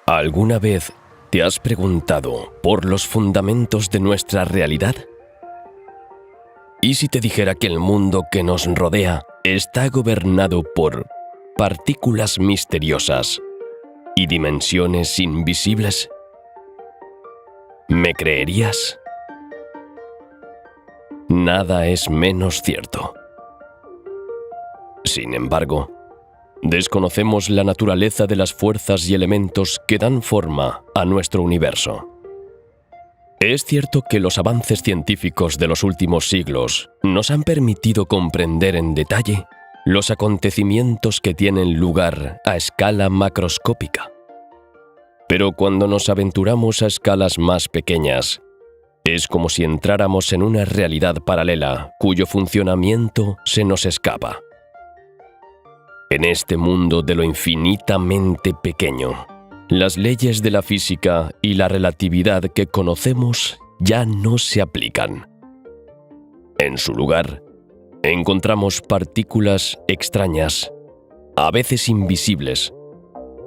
¿Alguna vez te has preguntado por los fundamentos de nuestra realidad? ¿Y si te dijera que el mundo que nos rodea está gobernado por partículas misteriosas y dimensiones invisibles? ¿Me creerías? Nada es menos cierto. Sin embargo, desconocemos la naturaleza de las fuerzas y elementos que dan forma a nuestro universo. Es cierto que los avances científicos de los últimos siglos nos han permitido comprender en detalle los acontecimientos que tienen lugar a escala macroscópica. Pero cuando nos aventuramos a escalas más pequeñas, es como si entráramos en una realidad paralela cuyo funcionamiento se nos escapa. En este mundo de lo infinitamente pequeño, las leyes de la física y la relatividad que conocemos ya no se aplican. En su lugar, encontramos partículas extrañas, a veces invisibles,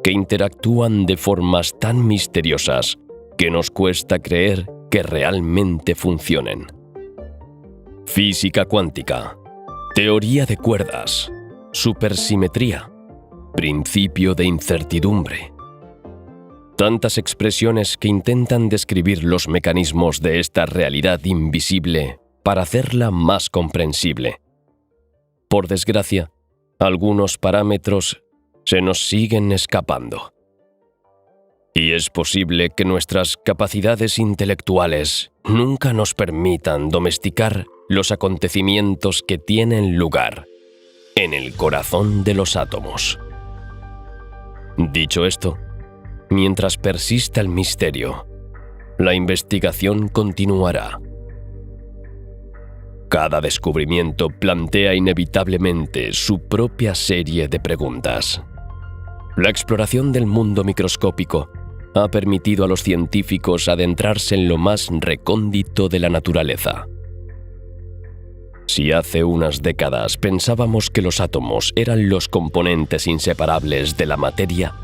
que interactúan de formas tan misteriosas que nos cuesta creer que realmente funcionen. Física cuántica, teoría de cuerdas, supersimetría, principio de incertidumbre. Tantas expresiones que intentan describir los mecanismos de esta realidad invisible para hacerla más comprensible. Por desgracia, algunos parámetros se nos siguen escapando. Y es posible que nuestras capacidades intelectuales nunca nos permitan domesticar los acontecimientos que tienen lugar en el corazón de los átomos. Dicho esto, mientras persista el misterio, la investigación continuará. Cada descubrimiento plantea inevitablemente su propia serie de preguntas. La exploración del mundo microscópico ha permitido a los científicos adentrarse en lo más recóndito de la naturaleza. Si hace unas décadas pensábamos que los átomos eran los componentes inseparables de la materia,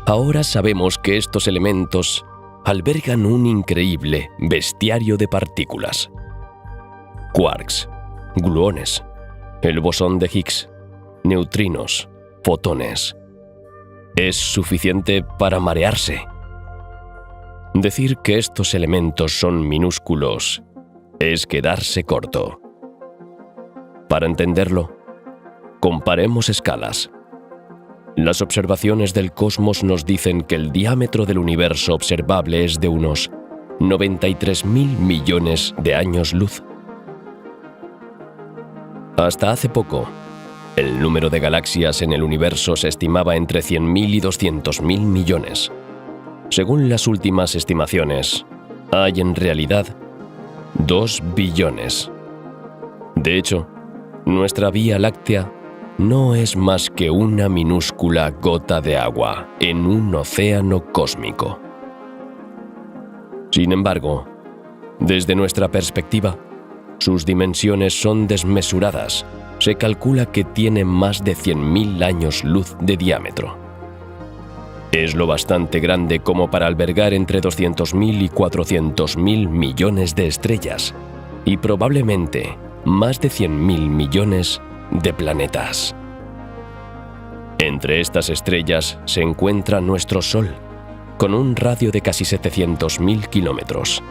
ahora sabemos que estos elementos albergan un increíble bestiario de partículas. Quarks, gluones, el bosón de Higgs, neutrinos, fotones. Es suficiente para marearse. Decir que estos elementos son minúsculos es quedarse corto. Para entenderlo, comparemos escalas. Las observaciones del cosmos nos dicen que el diámetro del universo observable es de unos 93.000 millones de años luz. Hasta hace poco, el número de galaxias en el universo se estimaba entre 100.000 y 200.000 millones. Según las últimas estimaciones, hay en realidad 2 billones. De hecho, nuestra Vía Láctea no es más que una minúscula gota de agua en un océano cósmico. Sin embargo, desde nuestra perspectiva, sus dimensiones son desmesuradas. Se calcula que tiene más de 100.000 años luz de diámetro. Es lo bastante grande como para albergar entre 200.000 y 400.000 millones de estrellas y probablemente más de 100.000 millones de planetas. Entre estas estrellas se encuentra nuestro Sol, con un radio de casi 700.000 kilómetros,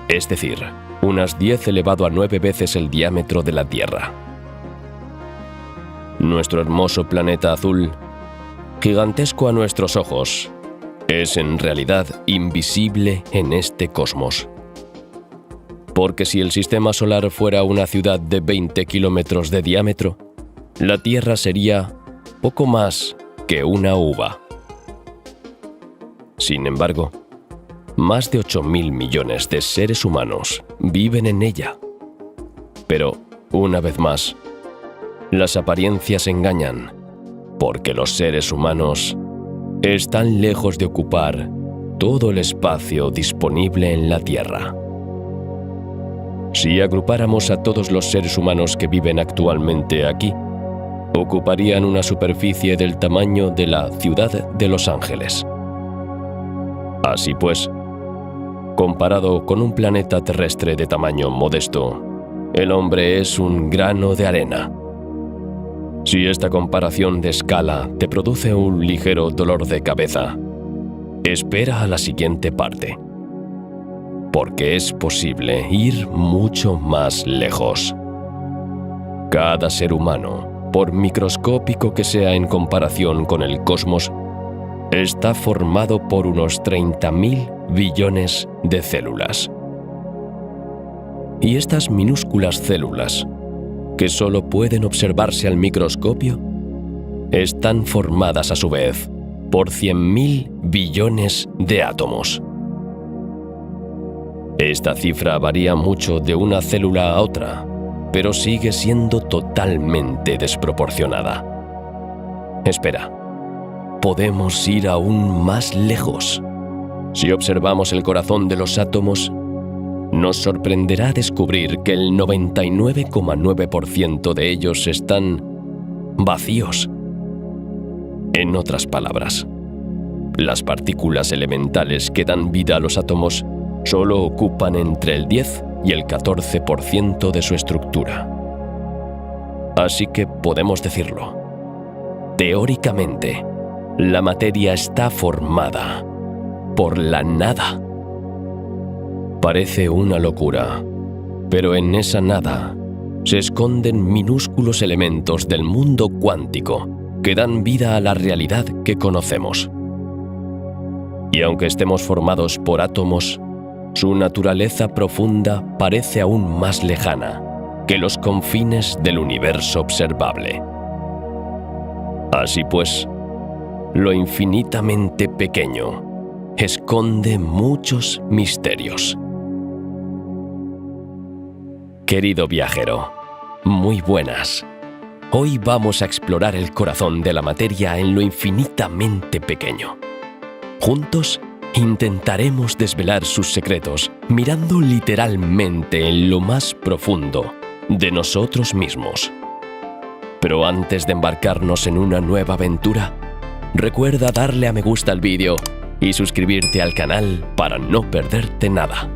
es decir, unas 10 elevado a 9 veces el diámetro de la Tierra. Nuestro hermoso planeta azul, gigantesco a nuestros ojos, es en realidad invisible en este cosmos. Porque si el sistema solar fuera una ciudad de 20 kilómetros de diámetro, la Tierra sería poco más que una uva. Sin embargo, más de 8.000 millones de seres humanos viven en ella. Pero, una vez más, las apariencias engañan, porque los seres humanos están lejos de ocupar todo el espacio disponible en la Tierra. Si agrupáramos a todos los seres humanos que viven actualmente aquí, ocuparían una superficie del tamaño de la ciudad de Los Ángeles. Así pues, comparado con un planeta terrestre de tamaño modesto, el hombre es un grano de arena. Si esta comparación de escala te produce un ligero dolor de cabeza, espera a la siguiente parte, porque es posible ir mucho más lejos. Cada ser humano, por microscópico que sea en comparación con el cosmos, está formado por unos 30.000 billones de células. Y estas minúsculas células, que solo pueden observarse al microscopio, están formadas a su vez por 100.000 billones de átomos. Esta cifra varía mucho de una célula a otra, pero sigue siendo totalmente desproporcionada. Espera, podemos ir aún más lejos. Si observamos el corazón de los átomos, nos sorprenderá descubrir que el 99,9% de ellos están vacíos. En otras palabras, las partículas elementales que dan vida a los átomos solo ocupan entre el 10 y el 14% de su estructura. Así que podemos decirlo. Teóricamente, la materia está formada por la nada. Parece una locura, pero en esa nada se esconden minúsculos elementos del mundo cuántico que dan vida a la realidad que conocemos. Y aunque estemos formados por átomos, su naturaleza profunda parece aún más lejana que los confines del universo observable. Así pues, lo infinitamente pequeño esconde muchos misterios. Querido viajero, muy buenas. Hoy vamos a explorar el corazón de la materia en lo infinitamente pequeño. Juntos intentaremos desvelar sus secretos mirando literalmente en lo más profundo de nosotros mismos. Pero antes de embarcarnos en una nueva aventura, recuerda darle a me gusta al vídeo y suscribirte al canal para no perderte nada.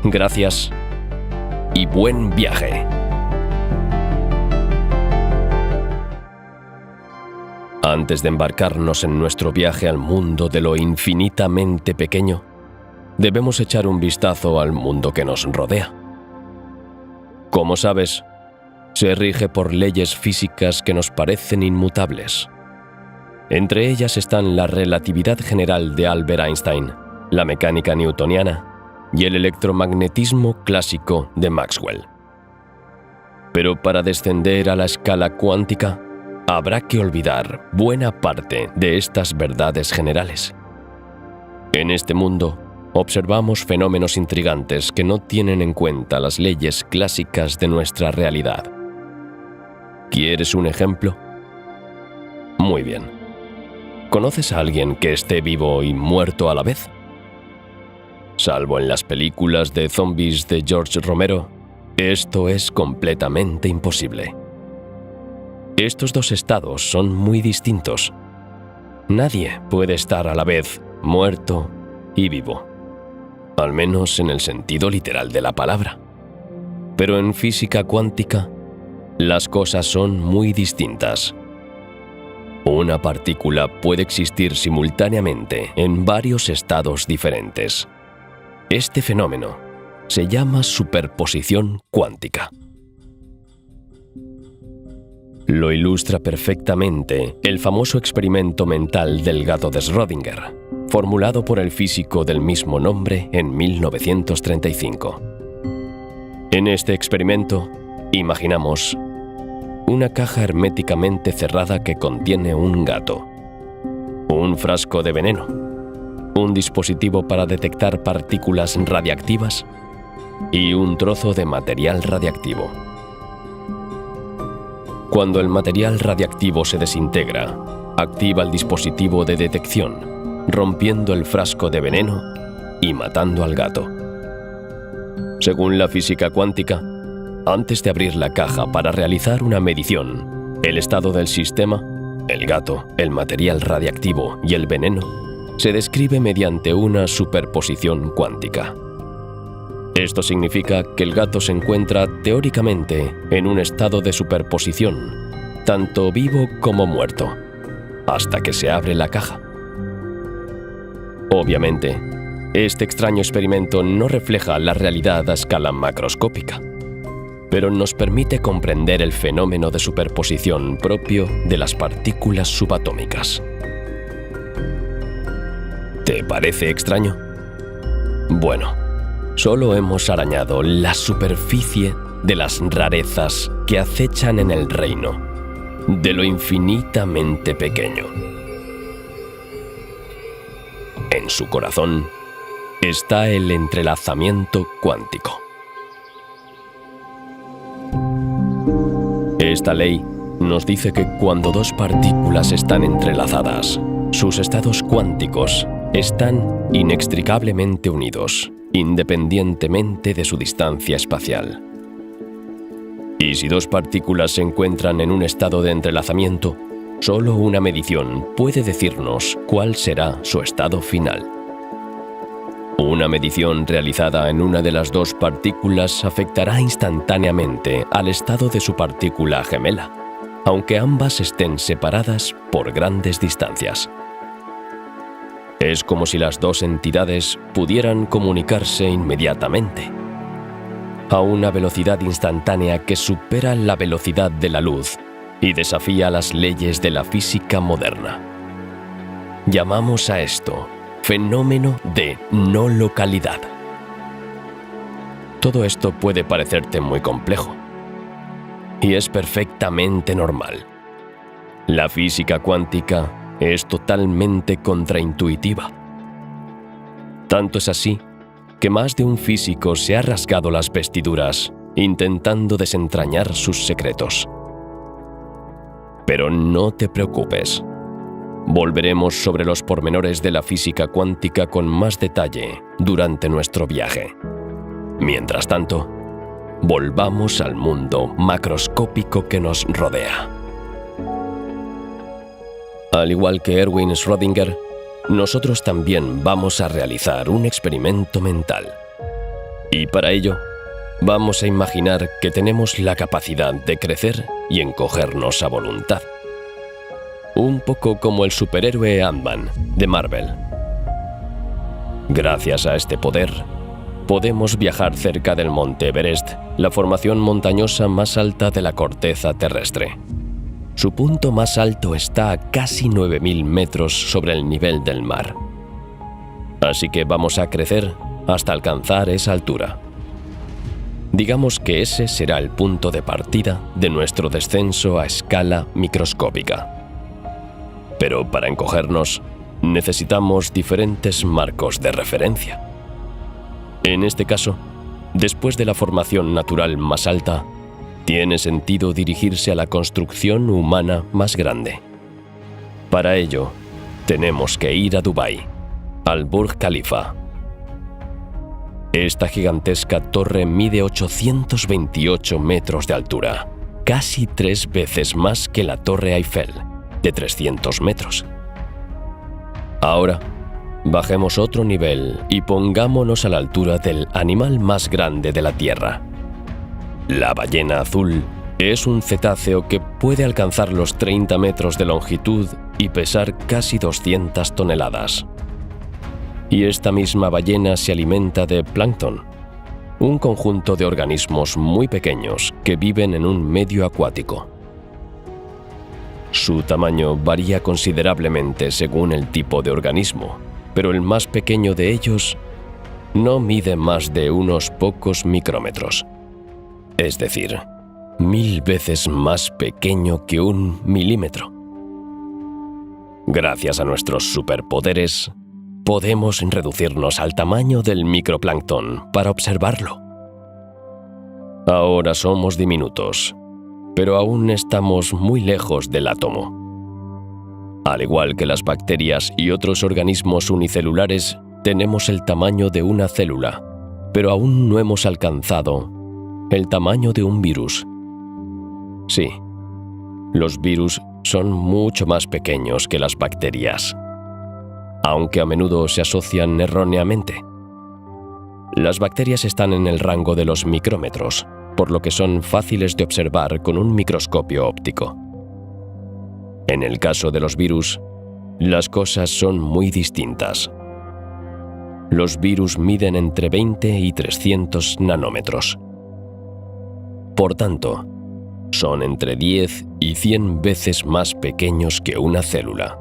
Gracias y buen viaje. Antes de embarcarnos en nuestro viaje al mundo de lo infinitamente pequeño, debemos echar un vistazo al mundo que nos rodea. Como sabes, se rige por leyes físicas que nos parecen inmutables. Entre ellas están la relatividad general de Albert Einstein, la mecánica newtoniana y el electromagnetismo clásico de Maxwell. Pero para descender a la escala cuántica, habrá que olvidar buena parte de estas verdades generales. En este mundo, observamos fenómenos intrigantes que no tienen en cuenta las leyes clásicas de nuestra realidad. ¿Quieres un ejemplo? Muy bien. ¿Conoces a alguien que esté vivo y muerto a la vez? Salvo en las películas de zombies de George Romero, esto es completamente imposible. Estos dos estados son muy distintos. Nadie puede estar a la vez muerto y vivo, al menos en el sentido literal de la palabra. Pero en física cuántica, las cosas son muy distintas. Una partícula puede existir simultáneamente en varios estados diferentes. Este fenómeno se llama superposición cuántica. Lo ilustra perfectamente el famoso experimento mental del gato de Schrödinger, formulado por el físico del mismo nombre en 1935. En este experimento, imaginamos una caja herméticamente cerrada que contiene un gato, un frasco de veneno, un dispositivo para detectar partículas radiactivas y un trozo de material radiactivo. Cuando el material radiactivo se desintegra, activa el dispositivo de detección, rompiendo el frasco de veneno y matando al gato. Según la física cuántica, antes de abrir la caja para realizar una medición, el estado del sistema, el gato, el material radiactivo y el veneno se describe mediante una superposición cuántica. Esto significa que el gato se encuentra teóricamente en un estado de superposición, tanto vivo como muerto, hasta que se abre la caja. Obviamente, este extraño experimento no refleja la realidad a escala macroscópica, pero nos permite comprender el fenómeno de superposición propio de las partículas subatómicas. ¿Te parece extraño? Bueno, solo hemos arañado la superficie de las rarezas que acechan en el reino de lo infinitamente pequeño. En su corazón está el entrelazamiento cuántico. Esta ley nos dice que cuando dos partículas están entrelazadas, sus estados cuánticos están inextricablemente unidos, independientemente de su distancia espacial. Y si dos partículas se encuentran en un estado de entrelazamiento, solo una medición puede decirnos cuál será su estado final. Una medición realizada en una de las dos partículas afectará instantáneamente al estado de su partícula gemela, aunque ambas estén separadas por grandes distancias. Es como si las dos entidades pudieran comunicarse inmediatamente, a una velocidad instantánea que supera la velocidad de la luz y desafía las leyes de la física moderna. Llamamos a esto fenómeno de no localidad. Todo esto puede parecerte muy complejo, y es perfectamente normal. La física cuántica es totalmente contraintuitiva. Tanto es así que más de un físico se ha rasgado las vestiduras intentando desentrañar sus secretos. Pero no te preocupes. Volveremos sobre los pormenores de la física cuántica con más detalle durante nuestro viaje. Mientras tanto, volvamos al mundo macroscópico que nos rodea. Al igual que Erwin Schrödinger, nosotros también vamos a realizar un experimento mental. Y para ello, vamos a imaginar que tenemos la capacidad de crecer y encogernos a voluntad. Un poco como el superhéroe Ant-Man de Marvel. Gracias a este poder, podemos viajar cerca del Monte Everest, la formación montañosa más alta de la corteza terrestre. Su punto más alto está a casi 9.000 metros sobre el nivel del mar. Así que vamos a crecer hasta alcanzar esa altura. Digamos que ese será el punto de partida de nuestro descenso a escala microscópica. Pero para encogernos, necesitamos diferentes marcos de referencia. En este caso, después de la formación natural más alta, tiene sentido dirigirse a la construcción humana más grande. Para ello, tenemos que ir a Dubái, al Burj Khalifa. Esta gigantesca torre mide 828 metros de altura, casi 3 veces más que la Torre Eiffel, de 300 metros. Ahora, bajemos otro nivel y pongámonos a la altura del animal más grande de la Tierra. La ballena azul es un cetáceo que puede alcanzar los 30 metros de longitud y pesar casi 200 toneladas. Y esta misma ballena se alimenta de plancton, un conjunto de organismos muy pequeños que viven en un medio acuático. Su tamaño varía considerablemente según el tipo de organismo, pero el más pequeño de ellos no mide más de unos pocos micrómetros. Es decir, 1000 veces más pequeño que un milímetro. Gracias a nuestros superpoderes, podemos reducirnos al tamaño del microplancton para observarlo. Ahora somos diminutos, pero aún estamos muy lejos del átomo. Al igual que las bacterias y otros organismos unicelulares, tenemos el tamaño de una célula, pero aún no hemos alcanzado el tamaño de un virus. Sí, los virus son mucho más pequeños que las bacterias. aunque a menudo se asocian erróneamente. Las bacterias están en el rango de los micrómetros, por lo que son fáciles de observar con un microscopio óptico. En el caso de los virus, las cosas son muy distintas. Los virus miden entre 20 y 300 nanómetros. Por tanto, son entre 10 y 100 veces más pequeños que una célula.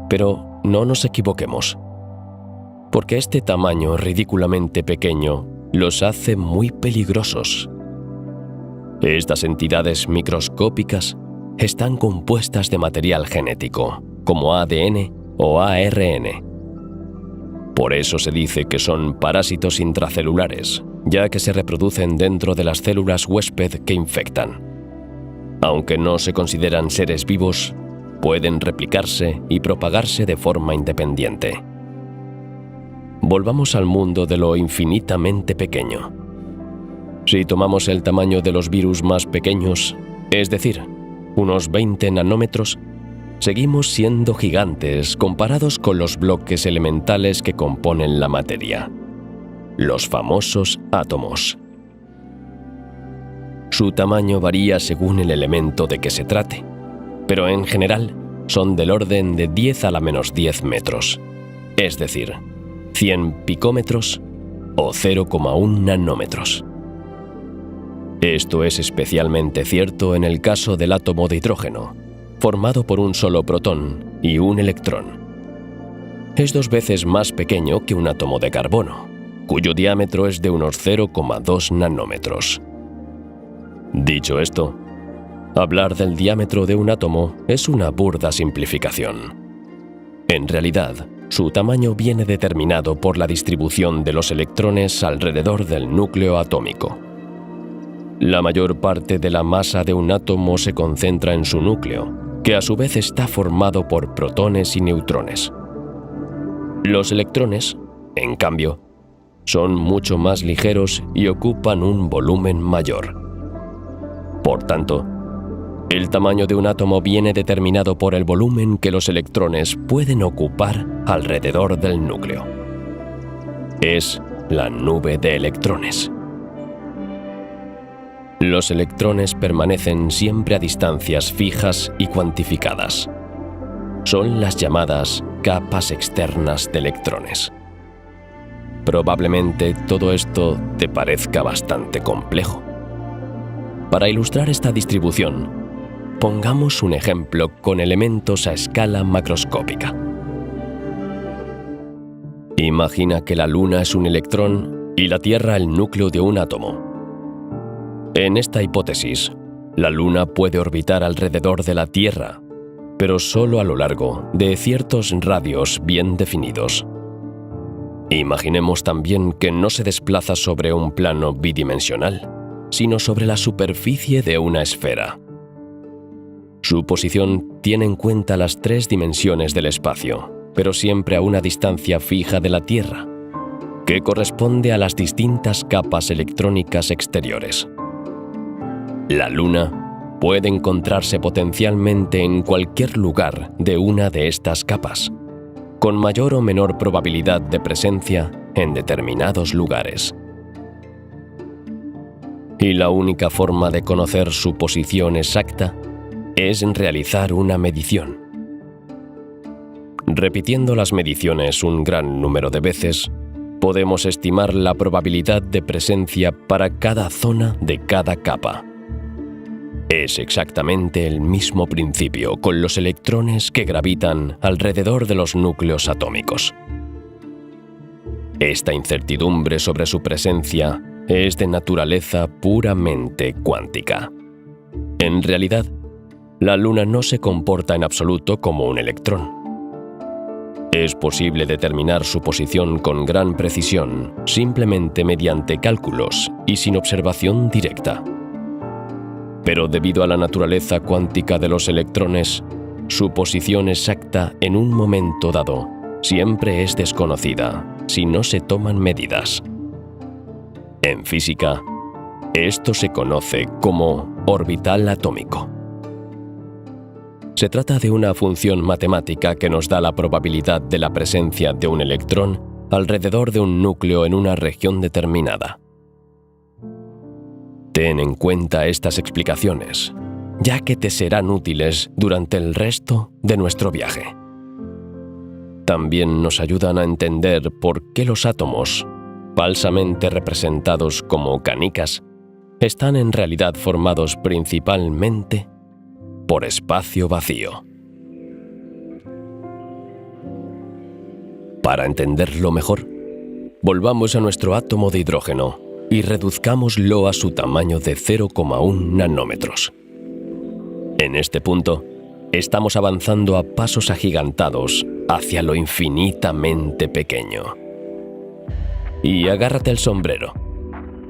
Pero no nos equivoquemos, porque este tamaño ridículamente pequeño los hace muy peligrosos. Estas entidades microscópicas están compuestas de material genético, como ADN o ARN. Por eso se dice que son parásitos intracelulares, ya que se reproducen dentro de las células huésped que infectan. Aunque no se consideran seres vivos, pueden replicarse y propagarse de forma independiente. Volvamos al mundo de lo infinitamente pequeño. Si tomamos el tamaño de los virus más pequeños, es decir, unos 20 nanómetros, seguimos siendo gigantes comparados con los bloques elementales que componen la materia, los famosos átomos. Su tamaño varía según el elemento de que se trate, pero en general son del orden de 10 a la menos 10 metros, es decir, 100 picómetros o 0,1 nanómetros. Esto es especialmente cierto en el caso del átomo de hidrógeno, formado por un solo protón y un electrón. Es 2 veces más pequeño que un átomo de carbono, cuyo diámetro es de unos 0,2 nanómetros. Dicho esto, hablar del diámetro de un átomo es una burda simplificación. En realidad, su tamaño viene determinado por la distribución de los electrones alrededor del núcleo atómico. La mayor parte de la masa de un átomo se concentra en su núcleo, que a su vez está formado por protones y neutrones. Los electrones, en cambio, son mucho más ligeros y ocupan un volumen mayor. Por tanto, el tamaño de un átomo viene determinado por el volumen que los electrones pueden ocupar alrededor del núcleo. Es la nube de electrones. Los electrones permanecen siempre a distancias fijas y cuantificadas. Son las llamadas capas externas de electrones. Probablemente todo esto te parezca bastante complejo. Para ilustrar esta distribución, pongamos un ejemplo con elementos a escala macroscópica. Imagina que la Luna es un electrón y la Tierra el núcleo de un átomo. En esta hipótesis, la Luna puede orbitar alrededor de la Tierra, pero solo a lo largo de ciertos radios bien definidos. Imaginemos también que no se desplaza sobre un plano bidimensional, sino sobre la superficie de una esfera. Su posición tiene en cuenta las 3 dimensiones del espacio, pero siempre a una distancia fija de la Tierra, que corresponde a las distintas capas electrónicas exteriores. La Luna puede encontrarse potencialmente en cualquier lugar de una de estas capas, con mayor o menor probabilidad de presencia en determinados lugares. Y la única forma de conocer su posición exacta es realizar una medición. Repitiendo las mediciones un gran número de veces, podemos estimar la probabilidad de presencia para cada zona de cada capa. Es exactamente el mismo principio con los electrones que gravitan alrededor de los núcleos atómicos. Esta incertidumbre sobre su presencia es de naturaleza puramente cuántica. En realidad, la Luna no se comporta en absoluto como un electrón. Es posible determinar su posición con gran precisión simplemente mediante cálculos y sin observación directa. Pero debido a la naturaleza cuántica de los electrones, su posición exacta en un momento dado siempre es desconocida si no se toman medidas. En física, esto se conoce como orbital atómico. Se trata de una función matemática que nos da la probabilidad de la presencia de un electrón alrededor de un núcleo en una región determinada. Ten en cuenta estas explicaciones, ya que te serán útiles durante el resto de nuestro viaje. También nos ayudan a entender por qué los átomos, falsamente representados como canicas, están en realidad formados principalmente por espacio vacío. Para entenderlo mejor, volvamos a nuestro átomo de hidrógeno y reduzcámoslo a su tamaño de 0,1 nanómetros. En este punto, estamos avanzando a pasos agigantados hacia lo infinitamente pequeño. Y agárrate el sombrero,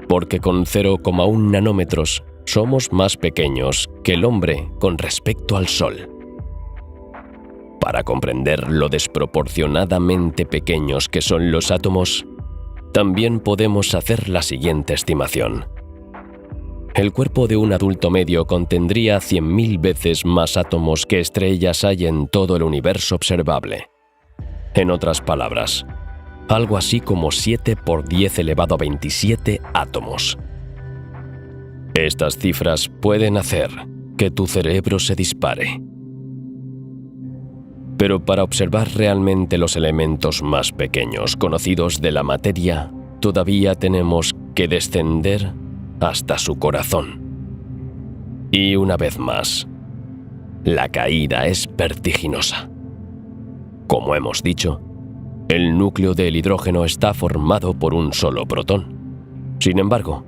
porque con 0,1 nanómetros somos más pequeños que el hombre con respecto al Sol. Para comprender lo desproporcionadamente pequeños que son los átomos, también podemos hacer la siguiente estimación. El cuerpo de un adulto medio contendría 100.000 veces más átomos que estrellas hay en todo el universo observable. En otras palabras, algo así como 7 por 10 elevado a 27 átomos. Estas cifras pueden hacer que tu cerebro se dispare. Pero para observar realmente los elementos más pequeños conocidos de la materia, todavía tenemos que descender hasta su corazón. Y una vez más, la caída es vertiginosa. Como hemos dicho, el núcleo del hidrógeno está formado por un solo protón. Sin embargo,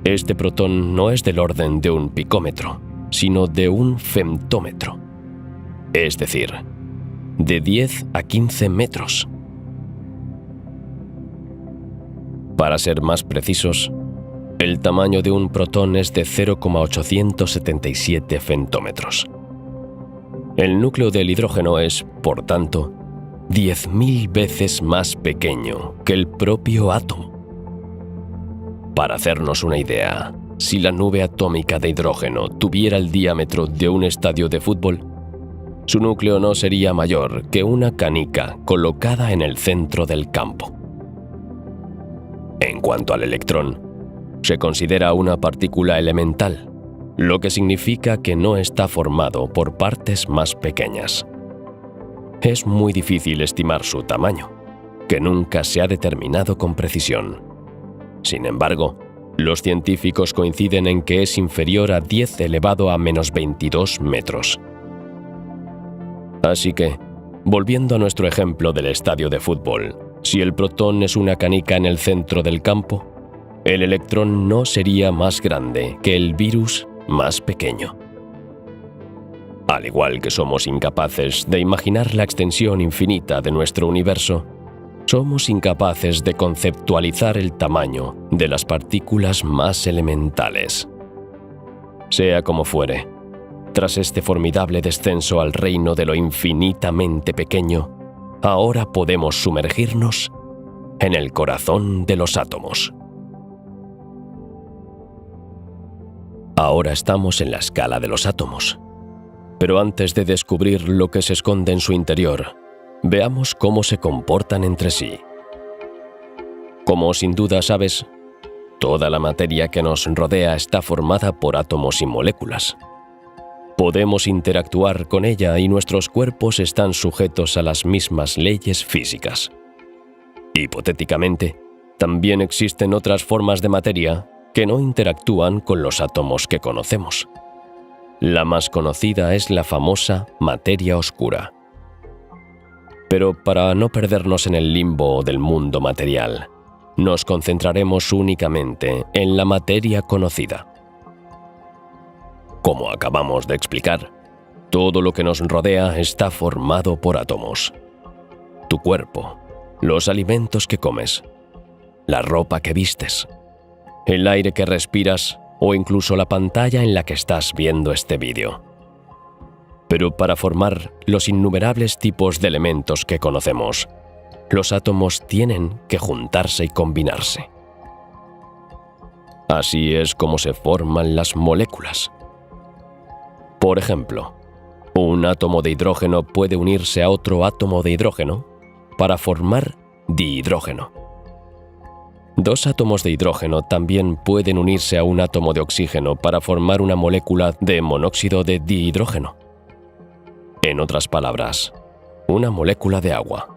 este protón no es del orden de un picómetro, sino de un femtómetro, es decir, de 10 a 15 metros. Para ser más precisos, el tamaño de un protón es de 0,877 femtómetros. El núcleo del hidrógeno es, por tanto, 10.000 veces más pequeño que el propio átomo. Para hacernos una idea, si la nube atómica de hidrógeno tuviera el diámetro de un estadio de fútbol, su núcleo no sería mayor que una canica colocada en el centro del campo. En cuanto al electrón, se considera una partícula elemental, lo que significa que no está formado por partes más pequeñas. Es muy difícil estimar su tamaño, que nunca se ha determinado con precisión. Sin embargo, los científicos coinciden en que es inferior a 10 elevado a menos 22 metros. Así que, volviendo a nuestro ejemplo del estadio de fútbol, si el protón es una canica en el centro del campo, el electrón no sería más grande que el virus más pequeño. Al igual que somos incapaces de imaginar la extensión infinita de nuestro universo, somos incapaces de conceptualizar el tamaño de las partículas más elementales. Sea como fuere, tras este formidable descenso al reino de lo infinitamente pequeño, ahora podemos sumergirnos en el corazón de los átomos. Ahora estamos en la escala de los átomos. Pero antes de descubrir lo que se esconde en su interior, veamos cómo se comportan entre sí. Como sin duda sabes, toda la materia que nos rodea está formada por átomos y moléculas. Podemos interactuar con ella y nuestros cuerpos están sujetos a las mismas leyes físicas. Hipotéticamente, también existen otras formas de materia que no interactúan con los átomos que conocemos. La más conocida es la famosa materia oscura. Pero para no perdernos en el limbo del mundo material, nos concentraremos únicamente en la materia conocida. Como acabamos de explicar, todo lo que nos rodea está formado por átomos. Tu cuerpo, los alimentos que comes, la ropa que vistes, el aire que respiras o incluso la pantalla en la que estás viendo este vídeo. Pero para formar los innumerables tipos de elementos que conocemos, los átomos tienen que juntarse y combinarse. Así es como se forman las moléculas. Por ejemplo, Un átomo de hidrógeno puede unirse a otro átomo de hidrógeno para formar dihidrógeno. Dos átomos de hidrógeno también pueden unirse a un átomo de oxígeno para formar una molécula de monóxido de dihidrógeno. En otras palabras, una molécula de agua.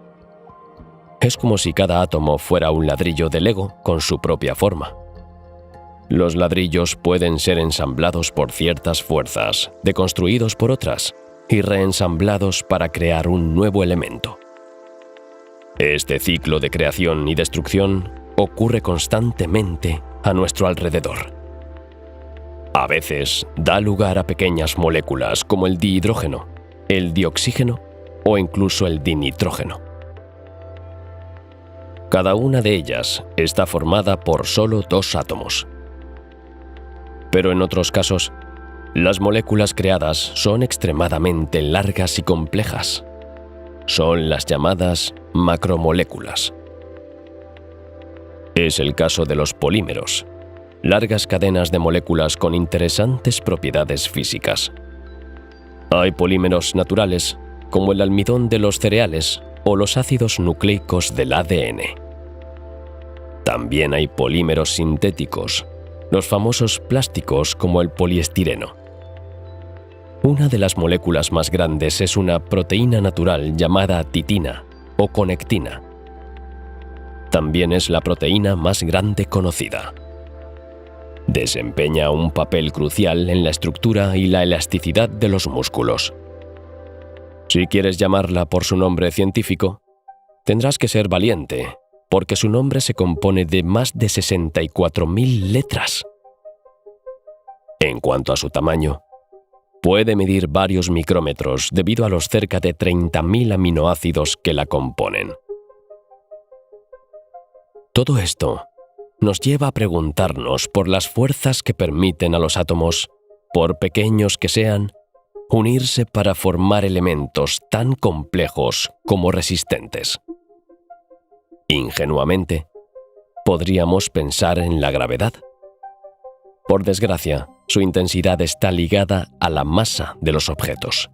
Es como si cada átomo fuera un ladrillo de Lego con su propia forma. Los ladrillos pueden ser ensamblados por ciertas fuerzas, deconstruidos por otras y reensamblados para crear un nuevo elemento. Este ciclo de creación y destrucción ocurre constantemente a nuestro alrededor. A veces da lugar a pequeñas moléculas como el dihidrógeno, el dioxígeno o incluso el dinitrógeno. Cada una de ellas está formada por solo dos átomos. Pero en otros casos, las moléculas creadas son extremadamente largas y complejas. Son las llamadas macromoléculas. Es el caso de los polímeros, largas cadenas de moléculas con interesantes propiedades físicas. Hay polímeros naturales, como el almidón de los cereales o los ácidos nucleicos del ADN. También hay polímeros sintéticos, los famosos plásticos como el poliestireno. Una de las moléculas más grandes es una proteína natural llamada titina o conectina. También es la proteína más grande conocida. Desempeña un papel crucial en la estructura y la elasticidad de los músculos. Si quieres llamarla por su nombre científico, tendrás que ser valiente, porque su nombre se compone de más de 64.000 letras. En cuanto a su tamaño, puede medir varios micrómetros debido a los cerca de 30.000 aminoácidos que la componen. Todo esto nos lleva a preguntarnos por las fuerzas que permiten a los átomos, por pequeños que sean, unirse para formar elementos tan complejos como resistentes. Ingenuamente, podríamos pensar en la gravedad. Por desgracia, su intensidad está ligada a la masa de los objetos.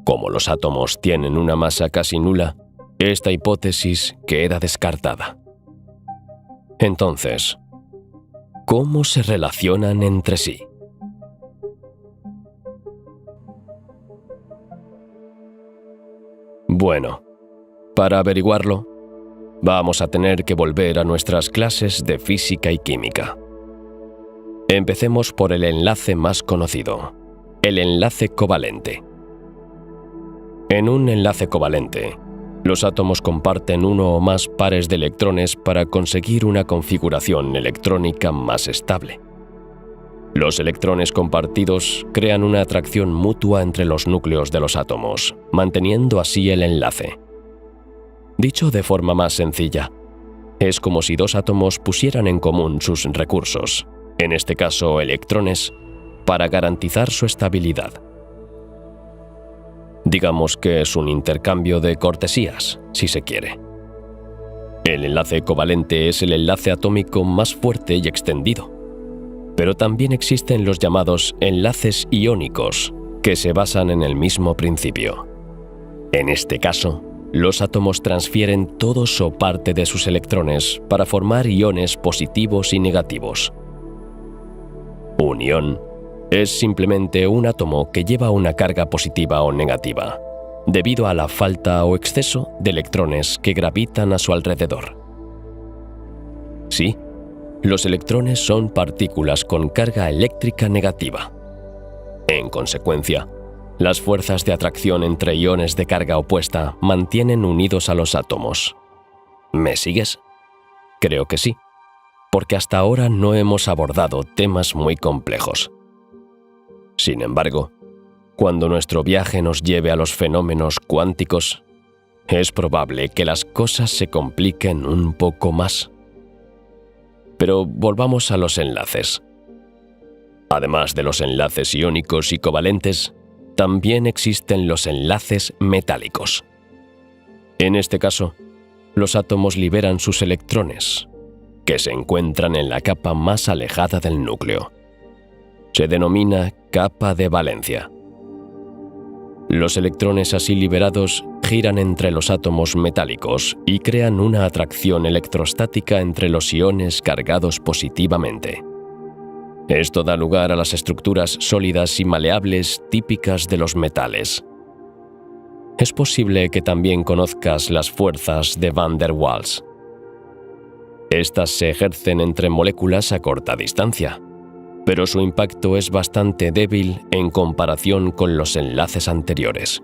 Como los átomos tienen una masa casi nula, esta hipótesis queda descartada. Entonces, ¿cómo se relacionan entre sí? Bueno, para averiguarlo, vamos a tener que volver a nuestras clases de física y química. Empecemos por el enlace más conocido, el enlace covalente. En un enlace covalente, los átomos comparten uno o más pares de electrones para conseguir una configuración electrónica más estable. Los electrones compartidos crean una atracción mutua entre los núcleos de los átomos, manteniendo así el enlace. Dicho de forma más sencilla, es como si dos átomos pusieran en común sus recursos, en este caso electrones, para garantizar su estabilidad. Digamos que es un intercambio de cortesías, si se quiere. El enlace covalente es el enlace atómico más fuerte y extendido, pero también existen los llamados enlaces iónicos, que se basan en el mismo principio. En este caso, los átomos transfieren todos o parte de sus electrones para formar iones positivos y negativos. Un ión es simplemente un átomo que lleva una carga positiva o negativa, debido a la falta o exceso de electrones que gravitan a su alrededor. Sí, los electrones son partículas con carga eléctrica negativa. En consecuencia, las fuerzas de atracción entre iones de carga opuesta mantienen unidos a los átomos. ¿Me sigues? Creo que sí, porque hasta ahora no hemos abordado temas muy complejos. Sin embargo, cuando nuestro viaje nos lleve a los fenómenos cuánticos, es probable que las cosas se compliquen un poco más. Pero volvamos a los enlaces. Además de los enlaces iónicos y covalentes, también existen los enlaces metálicos. En este caso, los átomos liberan sus electrones, que se encuentran en la capa más alejada del núcleo. Se denomina capa de valencia. Los electrones así liberados giran entre los átomos metálicos y crean una atracción electrostática entre los iones cargados positivamente. Esto da lugar a las estructuras sólidas y maleables típicas de los metales. Es posible que también conozcas las fuerzas de Van der Waals. Estas se ejercen entre moléculas a corta distancia, pero su impacto es bastante débil en comparación con los enlaces anteriores.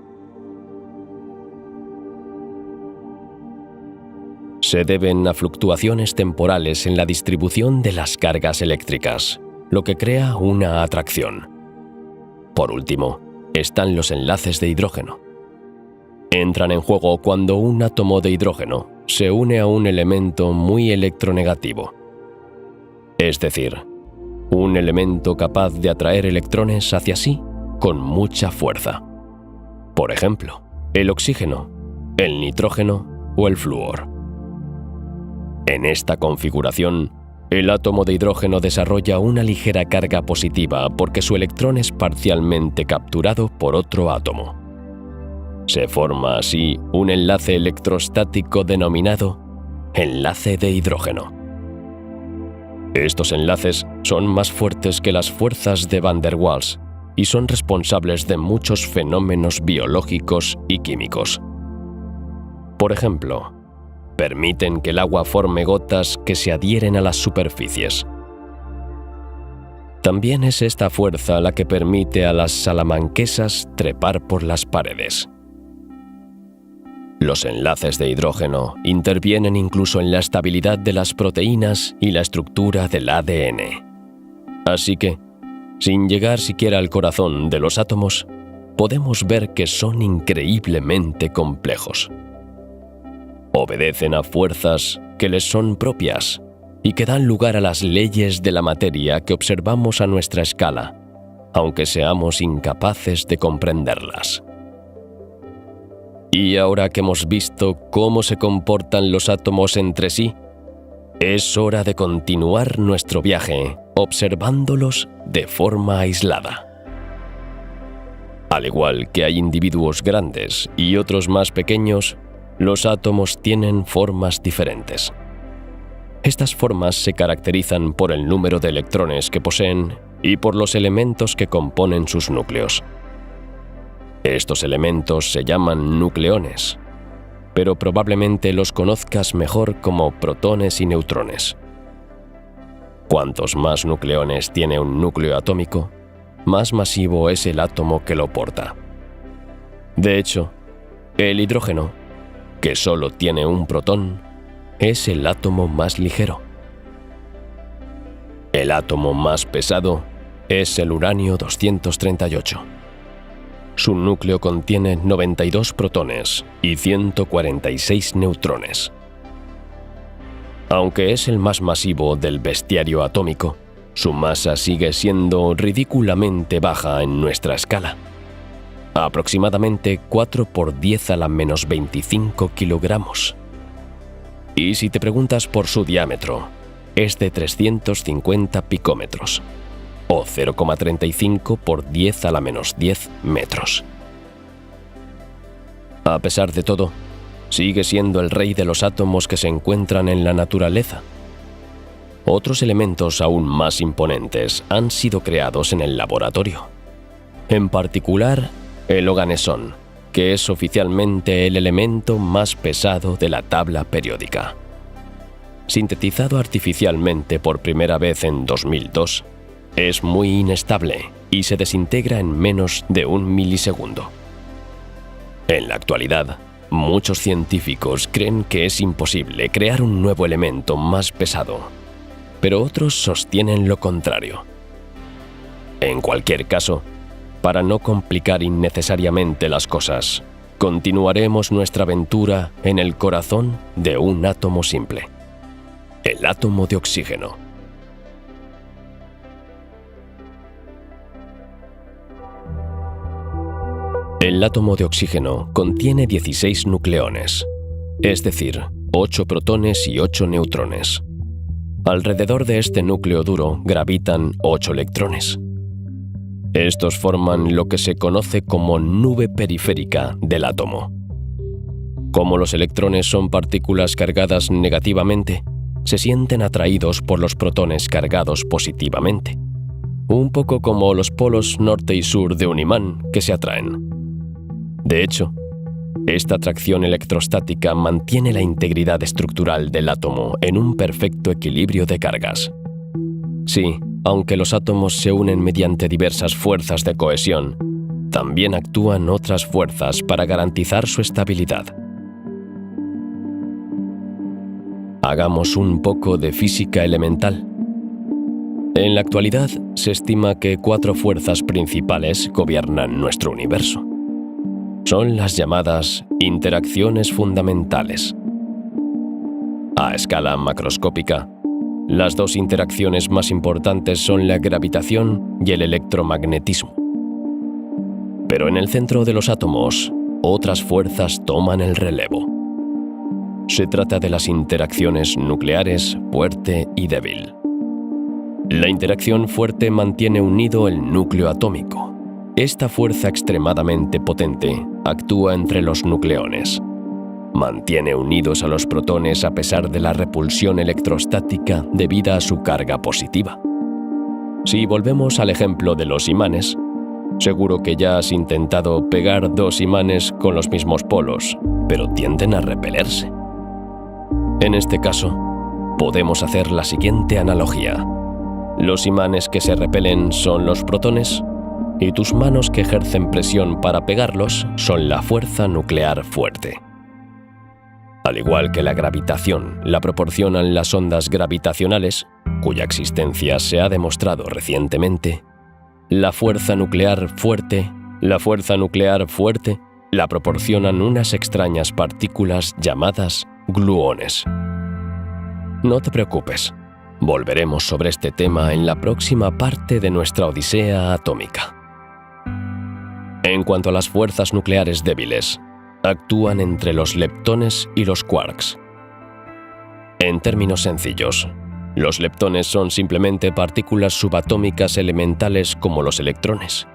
Se deben a fluctuaciones temporales en la distribución de las cargas eléctricas, lo que crea una atracción. Por último, están los enlaces de hidrógeno. Entran en juego cuando un átomo de hidrógeno se une a un elemento muy electronegativo. Es decir, un elemento capaz de atraer electrones hacia sí con mucha fuerza. Por ejemplo, el oxígeno, el nitrógeno o el flúor. En esta configuración, el átomo de hidrógeno desarrolla una ligera carga positiva porque su electrón es parcialmente capturado por otro átomo. Se forma así un enlace electrostático denominado enlace de hidrógeno. Estos enlaces son más fuertes que las fuerzas de Van der Waals y son responsables de muchos fenómenos biológicos y químicos. Por ejemplo, permiten que el agua forme gotas que se adhieren a las superficies. También es esta fuerza la que permite a las salamanquesas trepar por las paredes. Los enlaces de hidrógeno intervienen incluso en la estabilidad de las proteínas y la estructura del ADN. Así que, sin llegar siquiera al corazón de los átomos, podemos ver que son increíblemente complejos. Obedecen a fuerzas que les son propias y que dan lugar a las leyes de la materia que observamos a nuestra escala, aunque seamos incapaces de comprenderlas. Y ahora que hemos visto cómo se comportan los átomos entre sí, es hora de continuar nuestro viaje observándolos de forma aislada. Al igual que hay individuos grandes y otros más pequeños, los átomos tienen formas diferentes. Estas formas se caracterizan por el número de electrones que poseen y por los elementos que componen sus núcleos. Estos elementos se llaman nucleones, pero probablemente los conozcas mejor como protones y neutrones. Cuantos más nucleones tiene un núcleo atómico, más masivo es el átomo que lo porta. De hecho, el hidrógeno, que solo tiene un protón, es el átomo más ligero. El átomo más pesado es el uranio 238. Su núcleo contiene 92 protones y 146 neutrones. Aunque es el más masivo del bestiario atómico, su masa sigue siendo ridículamente baja en nuestra escala. Aproximadamente 4 por 10 a la menos 25 kilogramos. Y si te preguntas por su diámetro, es de 350 picómetros, o 0,35 por 10 a la menos 10 metros. A pesar de todo, sigue siendo el rey de los átomos que se encuentran en la naturaleza. Otros elementos aún más imponentes han sido creados en el laboratorio. En particular, el oganesón, que es oficialmente el elemento más pesado de la tabla periódica. Sintetizado artificialmente por primera vez en 2002, es muy inestable y se desintegra en menos de 1 milisegundo. En la actualidad, muchos científicos creen que es imposible crear un nuevo elemento más pesado, pero otros sostienen lo contrario. En cualquier caso, para no complicar innecesariamente las cosas, continuaremos nuestra aventura en el corazón de un átomo simple, el átomo de oxígeno. El átomo de oxígeno contiene 16 nucleones, es decir, 8 protones y 8 neutrones. Alrededor de este núcleo duro gravitan 8 electrones. Estos forman lo que se conoce como nube periférica del átomo. Como los electrones son partículas cargadas negativamente, se sienten atraídos por los protones cargados positivamente, un poco como los polos norte y sur de un imán que se atraen. De hecho, esta atracción electrostática mantiene la integridad estructural del átomo en un perfecto equilibrio de cargas. Sí, aunque los átomos se unen mediante diversas fuerzas de cohesión, también actúan otras fuerzas para garantizar su estabilidad. Hagamos un poco de física elemental. En la actualidad, se estima que 4 fuerzas principales gobiernan nuestro universo. Son las llamadas interacciones fundamentales. A escala macroscópica, las 2 interacciones más importantes son la gravitación y el electromagnetismo. Pero en el centro de los átomos, otras fuerzas toman el relevo. Se trata de las interacciones nucleares fuerte y débil. La interacción fuerte mantiene unido el núcleo atómico. Esta fuerza extremadamente potente actúa entre los nucleones. Mantiene unidos a los protones a pesar de la repulsión electrostática debida a su carga positiva. Si volvemos al ejemplo de los imanes, seguro que ya has intentado pegar 2 imanes con los mismos polos, pero tienden a repelerse. En este caso, podemos hacer la siguiente analogía. Los imanes que se repelen son los protones, y tus manos que ejercen presión para pegarlos son la fuerza nuclear fuerte. Al igual que la gravitación la proporcionan las ondas gravitacionales, cuya existencia se ha demostrado recientemente, la fuerza nuclear fuerte la proporcionan unas extrañas partículas llamadas gluones. No te preocupes, volveremos sobre este tema en la próxima parte de nuestra odisea atómica. En cuanto a las fuerzas nucleares débiles, actúan entre los leptones y los quarks. En términos sencillos, los leptones son simplemente partículas subatómicas elementales como los electrones,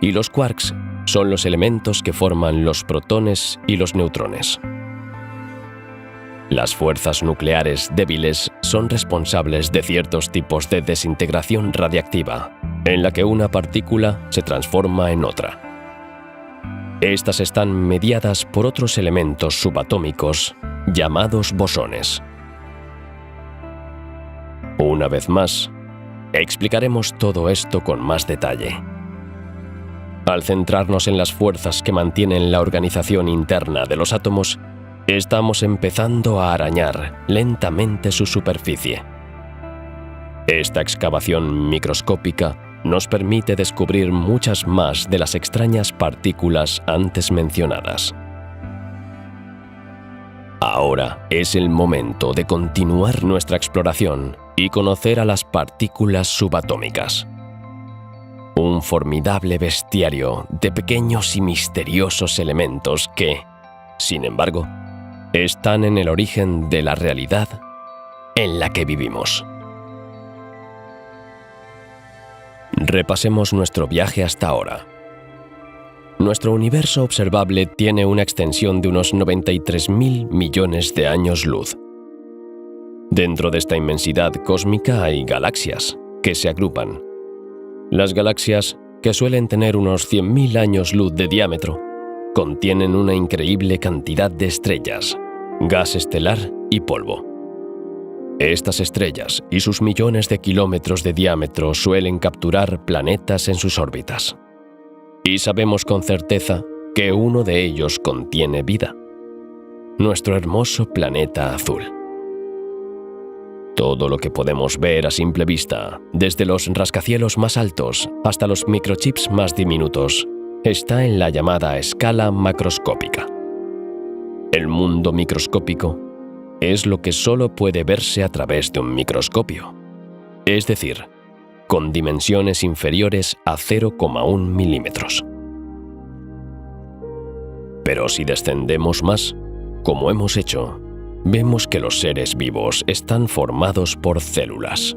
y los quarks son los elementos que forman los protones y los neutrones. Las fuerzas nucleares débiles son responsables de ciertos tipos de desintegración radiactiva, en la que una partícula se transforma en otra. Estas están mediadas por otros elementos subatómicos llamados bosones. Una vez más, explicaremos todo esto con más detalle. Al centrarnos en las fuerzas que mantienen la organización interna de los átomos, estamos empezando a arañar lentamente su superficie. Esta excavación microscópica nos permite descubrir muchas más de las extrañas partículas antes mencionadas. Ahora es el momento de continuar nuestra exploración y conocer a las partículas subatómicas. Un formidable bestiario de pequeños y misteriosos elementos que, sin embargo, están en el origen de la realidad en la que vivimos. Repasemos nuestro viaje hasta ahora. Nuestro universo observable tiene una extensión de unos 93.000 millones de años luz. Dentro de esta inmensidad cósmica hay galaxias que se agrupan. Las galaxias, que suelen tener unos 100.000 años luz de diámetro, contienen una increíble cantidad de estrellas, gas estelar y polvo. Estas estrellas y sus millones de kilómetros de diámetro suelen capturar planetas en sus órbitas. Y sabemos con certeza que uno de ellos contiene vida: nuestro hermoso planeta azul. Todo lo que podemos ver a simple vista, desde los rascacielos más altos hasta los microchips más diminutos, está en la llamada escala macroscópica. El mundo microscópico es lo que solo puede verse a través de un microscopio, es decir, con dimensiones inferiores a 0,1 milímetros. Pero si descendemos más, como hemos hecho, vemos que los seres vivos están formados por células.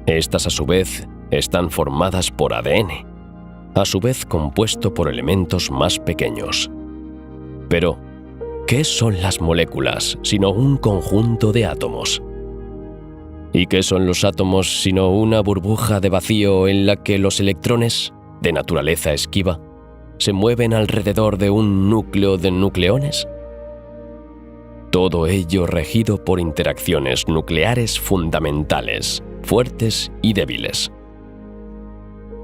Estas, a su vez, están formadas por ADN, a su vez compuesto por elementos más pequeños. Pero, ¿qué son las moléculas sino un conjunto de átomos? ¿Y qué son los átomos sino una burbuja de vacío en la que los electrones, de naturaleza esquiva, se mueven alrededor de un núcleo de nucleones? Todo ello regido por interacciones nucleares fundamentales, fuertes y débiles.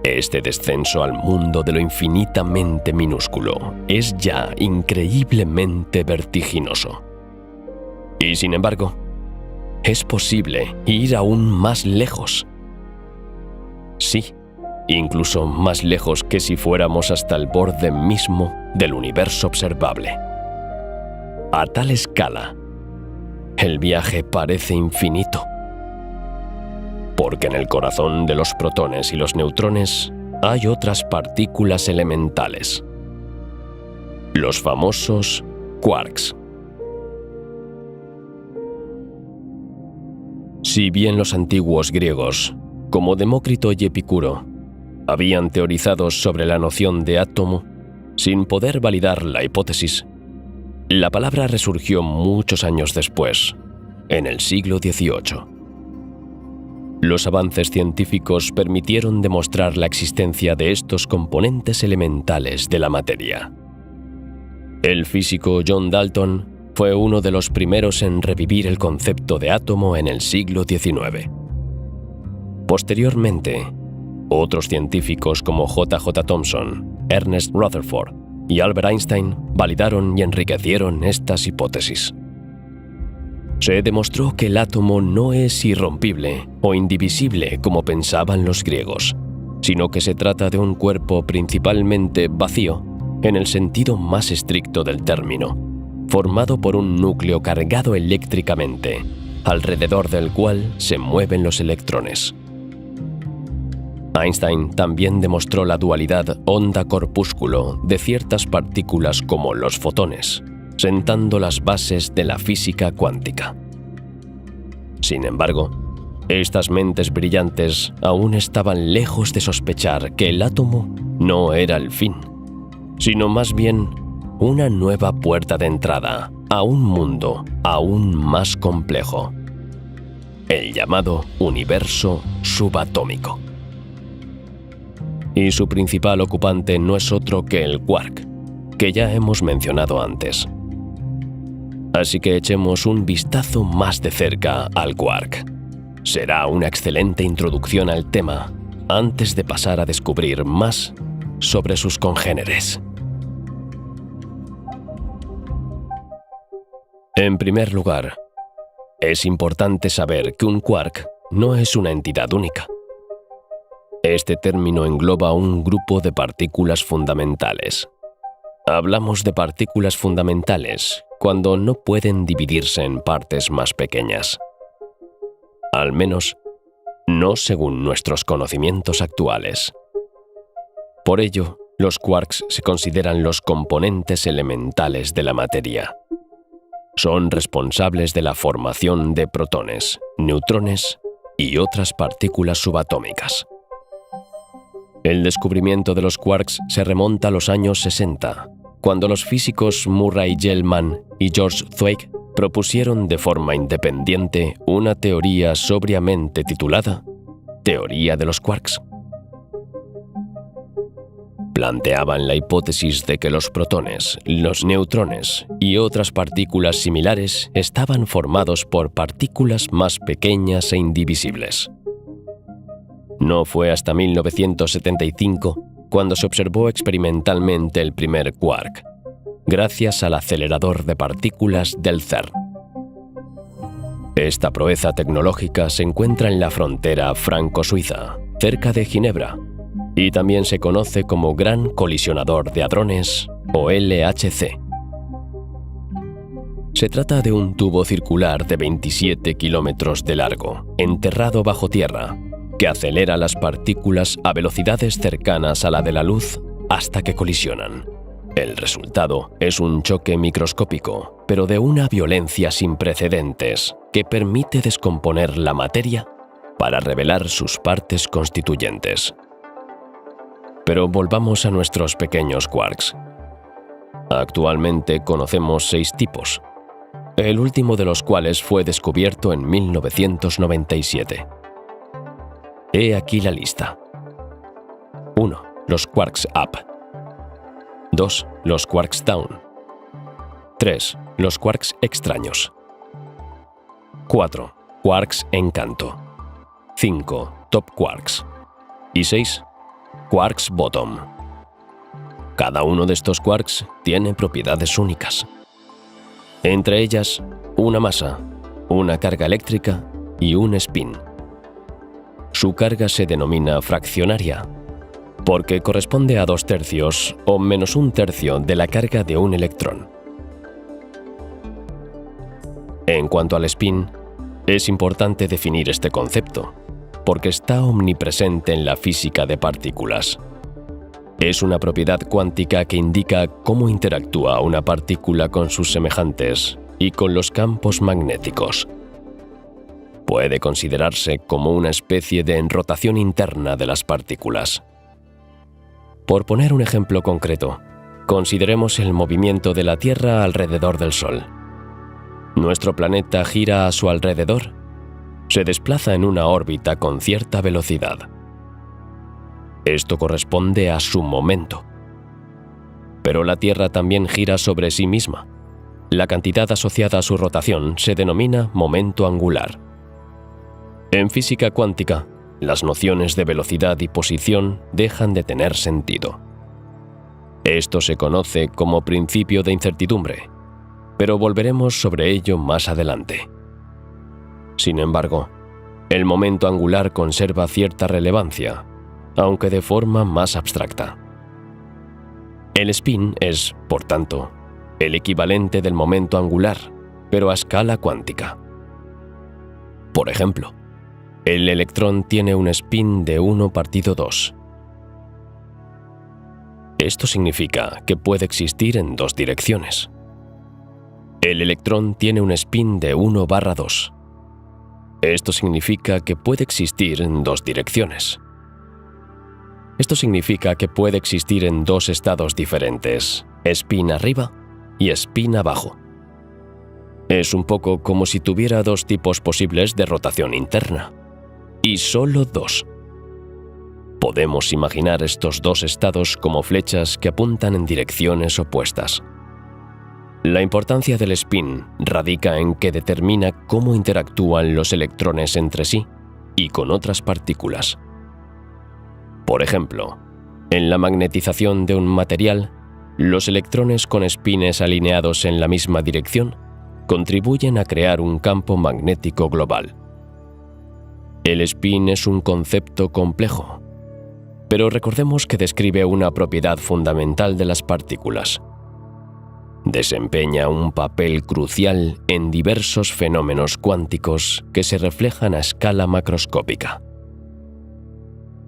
Este descenso al mundo de lo infinitamente minúsculo es ya increíblemente vertiginoso. Y sin embargo, es posible ir aún más lejos. Sí, incluso más lejos que si fuéramos hasta el borde mismo del universo observable. A tal escala, el viaje parece infinito. Porque en el corazón de los protones y los neutrones hay otras partículas elementales. Los famosos quarks. Si bien los antiguos griegos, como Demócrito y Epicuro, habían teorizado sobre la noción de átomo, sin poder validar la hipótesis, la palabra resurgió muchos años después, en el siglo XVIII. Los avances científicos permitieron demostrar la existencia de estos componentes elementales de la materia. El físico John Dalton fue uno de los primeros en revivir el concepto de átomo en el siglo XIX. Posteriormente, otros científicos como J.J. Thomson, Ernest Rutherford y Albert Einstein validaron y enriquecieron estas hipótesis. Se demostró que el átomo no es irrompible o indivisible como pensaban los griegos, sino que se trata de un cuerpo principalmente vacío en el sentido más estricto del término, formado por un núcleo cargado eléctricamente, alrededor del cual se mueven los electrones. Einstein también demostró la dualidad onda-corpúsculo de ciertas partículas como los fotones, sentando las bases de la física cuántica. Sin embargo, estas mentes brillantes aún estaban lejos de sospechar que el átomo no era el fin, sino más bien una nueva puerta de entrada a un mundo aún más complejo, el llamado universo subatómico. Y su principal ocupante no es otro que el quark, que ya hemos mencionado antes. Así que echemos un vistazo más de cerca al quark. Será una excelente introducción al tema antes de pasar a descubrir más sobre sus congéneres. En primer lugar, es importante saber que un quark no es una entidad única. Este término engloba un grupo de partículas fundamentales. Hablamos de partículas fundamentales cuando no pueden dividirse en partes más pequeñas. Al menos, no según nuestros conocimientos actuales. Por ello, los quarks se consideran los componentes elementales de la materia. Son responsables de la formación de protones, neutrones y otras partículas subatómicas. El descubrimiento de los quarks se remonta a los años 60, cuando los físicos Murray Gell-Mann y George Thwaite propusieron de forma independiente una teoría sobriamente titulada Teoría de los quarks. Planteaban la hipótesis de que los protones, los neutrones y otras partículas similares estaban formados por partículas más pequeñas e indivisibles. No fue hasta 1975 cuando se observó experimentalmente el primer quark, gracias al acelerador de partículas del CERN. Esta proeza tecnológica se encuentra en la frontera franco-suiza, cerca de Ginebra, y también se conoce como Gran Colisionador de Hadrones, o LHC. Se trata de un tubo circular de 27 kilómetros de largo, enterrado bajo tierra, que acelera las partículas a velocidades cercanas a la de la luz hasta que colisionan. El resultado es un choque microscópico, pero de una violencia sin precedentes, que permite descomponer la materia para revelar sus partes constituyentes. Pero volvamos a nuestros pequeños quarks. Actualmente conocemos 6 tipos, el último de los cuales fue descubierto en 1997. He aquí la lista. 1. Los quarks up. 2. Los quarks down. 3. Los quarks extraños. 4. Quarks encanto. 5. Top quarks. Y 6. Quarks bottom. Cada uno de estos quarks tiene propiedades únicas. Entre ellas, una masa, una carga eléctrica y un spin. Su carga se denomina fraccionaria, porque corresponde a 2/3 o menos 1/3 de la carga de un electrón. En cuanto al spin, es importante definir este concepto, porque está omnipresente en la física de partículas. Es una propiedad cuántica que indica cómo interactúa una partícula con sus semejantes y con los campos magnéticos. Puede considerarse como una especie de enrotación interna de las partículas. Por poner un ejemplo concreto, consideremos el movimiento de la Tierra alrededor del Sol. Nuestro planeta gira a su alrededor, se desplaza en una órbita con cierta velocidad. Esto corresponde a su momento. Pero la Tierra también gira sobre sí misma. La cantidad asociada a su rotación se denomina momento angular. En física cuántica, las nociones de velocidad y posición dejan de tener sentido. Esto se conoce como principio de incertidumbre, pero volveremos sobre ello más adelante. Sin embargo, el momento angular conserva cierta relevancia, aunque de forma más abstracta. El spin es, por tanto, el equivalente del momento angular, pero a escala cuántica. Por ejemplo, el electrón tiene un spin de 1/2. Esto significa que puede existir en 2 direcciones. El electrón tiene un spin de 1/2. Esto significa que puede existir en 2 direcciones. Esto significa que puede existir en 2 estados diferentes, spin arriba y spin abajo. Es un poco como si tuviera 2 tipos posibles de rotación interna, y solo 2. Podemos imaginar estos 2 estados como flechas que apuntan en direcciones opuestas. La importancia del spin radica en que determina cómo interactúan los electrones entre sí y con otras partículas. Por ejemplo, en la magnetización de un material, los electrones con espines alineados en la misma dirección contribuyen a crear un campo magnético global. El spin es un concepto complejo, pero recordemos que describe una propiedad fundamental de las partículas. Desempeña un papel crucial en diversos fenómenos cuánticos que se reflejan a escala macroscópica.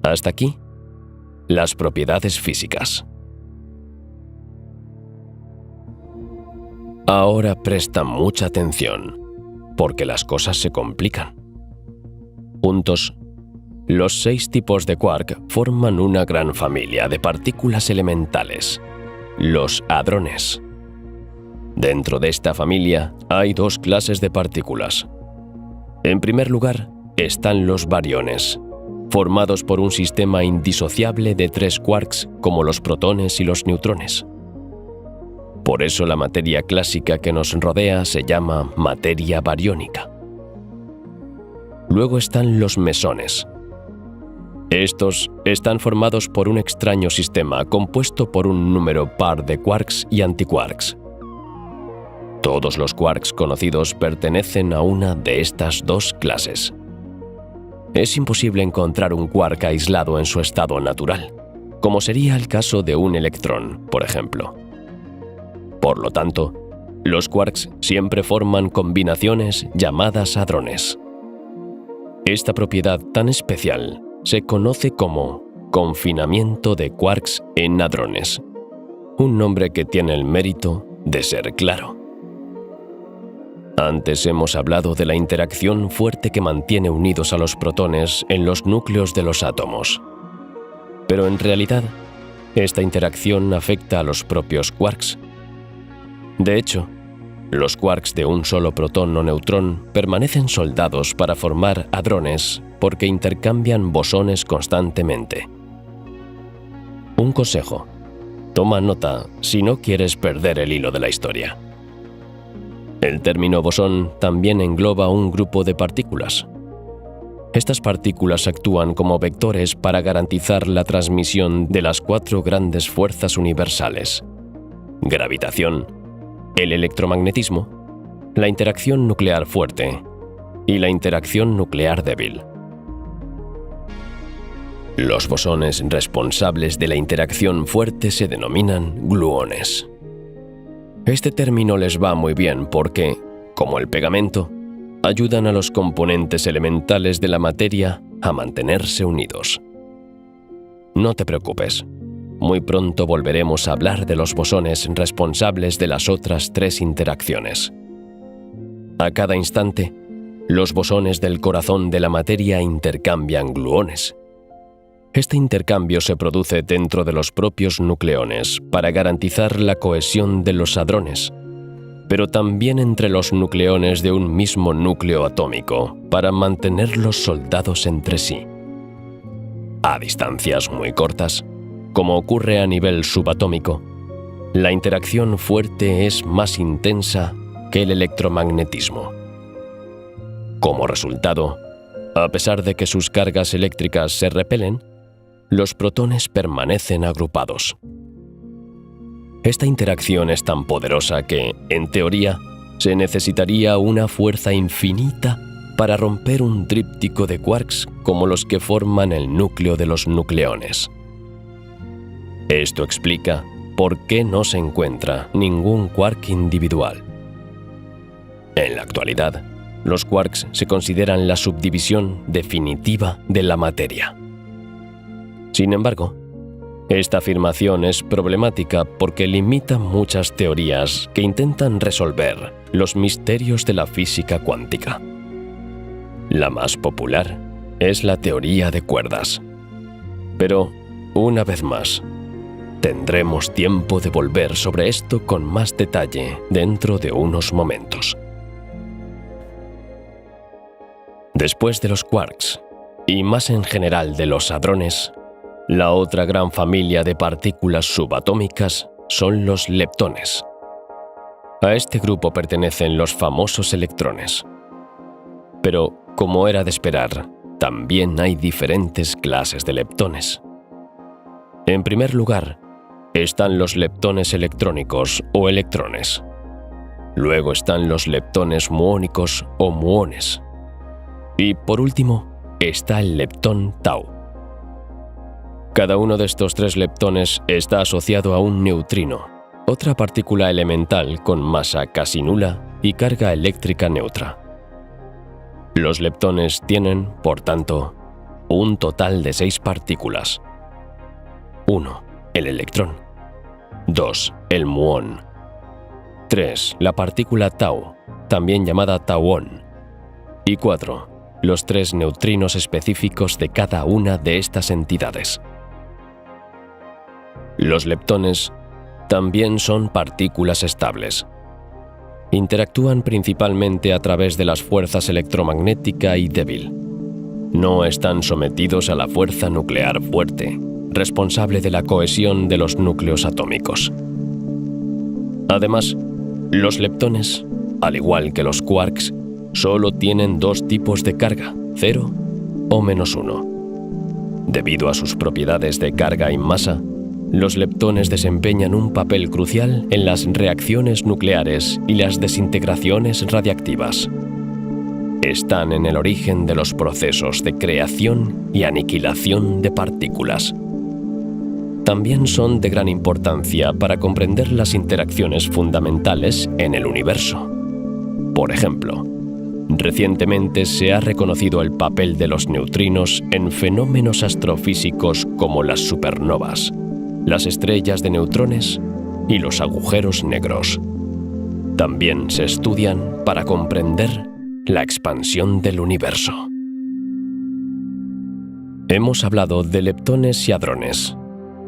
Hasta aquí, las propiedades físicas. Ahora presta mucha atención, porque las cosas se complican. Juntos, los 6 tipos de quark forman una gran familia de partículas elementales, los hadrones. Dentro de esta familia hay 2 clases de partículas. En primer lugar, están los bariones, formados por un sistema indisociable de 3 quarks como los protones y los neutrones. Por eso la materia clásica que nos rodea se llama materia bariónica. Luego están los mesones. Estos están formados por un extraño sistema compuesto por un número par de quarks y antiquarks. Todos los quarks conocidos pertenecen a una de estas 2 clases. Es imposible encontrar un quark aislado en su estado natural, como sería el caso de un electrón, por ejemplo. Por lo tanto, los quarks siempre forman combinaciones llamadas hadrones. Esta propiedad tan especial se conoce como confinamiento de quarks en hadrones, un nombre que tiene el mérito de ser claro. Antes hemos hablado de la interacción fuerte que mantiene unidos a los protones en los núcleos de los átomos. Pero en realidad, esta interacción afecta a los propios quarks. De hecho, los quarks de un solo protón o neutrón permanecen soldados para formar hadrones porque intercambian bosones constantemente. Un consejo: toma nota si no quieres perder el hilo de la historia. El término bosón también engloba un grupo de partículas. Estas partículas actúan como vectores para garantizar la transmisión de las 4 grandes fuerzas universales: gravitación, el electromagnetismo, la interacción nuclear fuerte y la interacción nuclear débil. Los bosones responsables de la interacción fuerte se denominan gluones. Este término les va muy bien porque, como el pegamento, ayudan a los componentes elementales de la materia a mantenerse unidos. No te preocupes, muy pronto volveremos a hablar de los bosones responsables de las otras 3 interacciones. A cada instante, los bosones del corazón de la materia intercambian gluones. Este intercambio se produce dentro de los propios nucleones para garantizar la cohesión de los hadrones, pero también entre los nucleones de un mismo núcleo atómico para mantenerlos soldados entre sí. A distancias muy cortas, como ocurre a nivel subatómico, la interacción fuerte es más intensa que el electromagnetismo. Como resultado, a pesar de que sus cargas eléctricas se repelen, los protones permanecen agrupados. Esta interacción es tan poderosa que, en teoría, se necesitaría una fuerza infinita para romper un tríptico de quarks como los que forman el núcleo de los nucleones. Esto explica por qué no se encuentra ningún quark individual. En la actualidad, los quarks se consideran la subdivisión definitiva de la materia. Sin embargo, esta afirmación es problemática porque limita muchas teorías que intentan resolver los misterios de la física cuántica. La más popular es la teoría de cuerdas. Pero, una vez más, tendremos tiempo de volver sobre esto con más detalle dentro de unos momentos. Después de los quarks, y más en general de los hadrones, la otra gran familia de partículas subatómicas son los leptones. A este grupo pertenecen los famosos electrones. Pero, como era de esperar, también hay diferentes clases de leptones. En primer lugar, están los leptones electrónicos o electrones. Luego están los leptones muónicos o muones. Y por último, está el leptón tau. Cada uno de estos 3 leptones está asociado a un neutrino, otra partícula elemental con masa casi nula y carga eléctrica neutra. Los leptones tienen, por tanto, un total de 6 partículas. 1. El electrón. 2. El muón. 3. La partícula tau, también llamada tauón. Y 4. Los 3 neutrinos específicos de cada una de estas entidades. Los leptones también son partículas estables. Interactúan principalmente a través de las fuerzas electromagnética y débil. No están sometidos a la fuerza nuclear fuerte, responsable de la cohesión de los núcleos atómicos. Además, los leptones, al igual que los quarks, solo tienen 2 tipos de carga, 0 o -1. Debido a sus propiedades de carga y masa, los leptones desempeñan un papel crucial en las reacciones nucleares y las desintegraciones radiactivas. Están en el origen de los procesos de creación y aniquilación de partículas. También son de gran importancia para comprender las interacciones fundamentales en el universo. Por ejemplo, recientemente se ha reconocido el papel de los neutrinos en fenómenos astrofísicos como las supernovas, las estrellas de neutrones y los agujeros negros. también se estudian para comprender la expansión del universo. Hemos hablado de leptones y hadrones,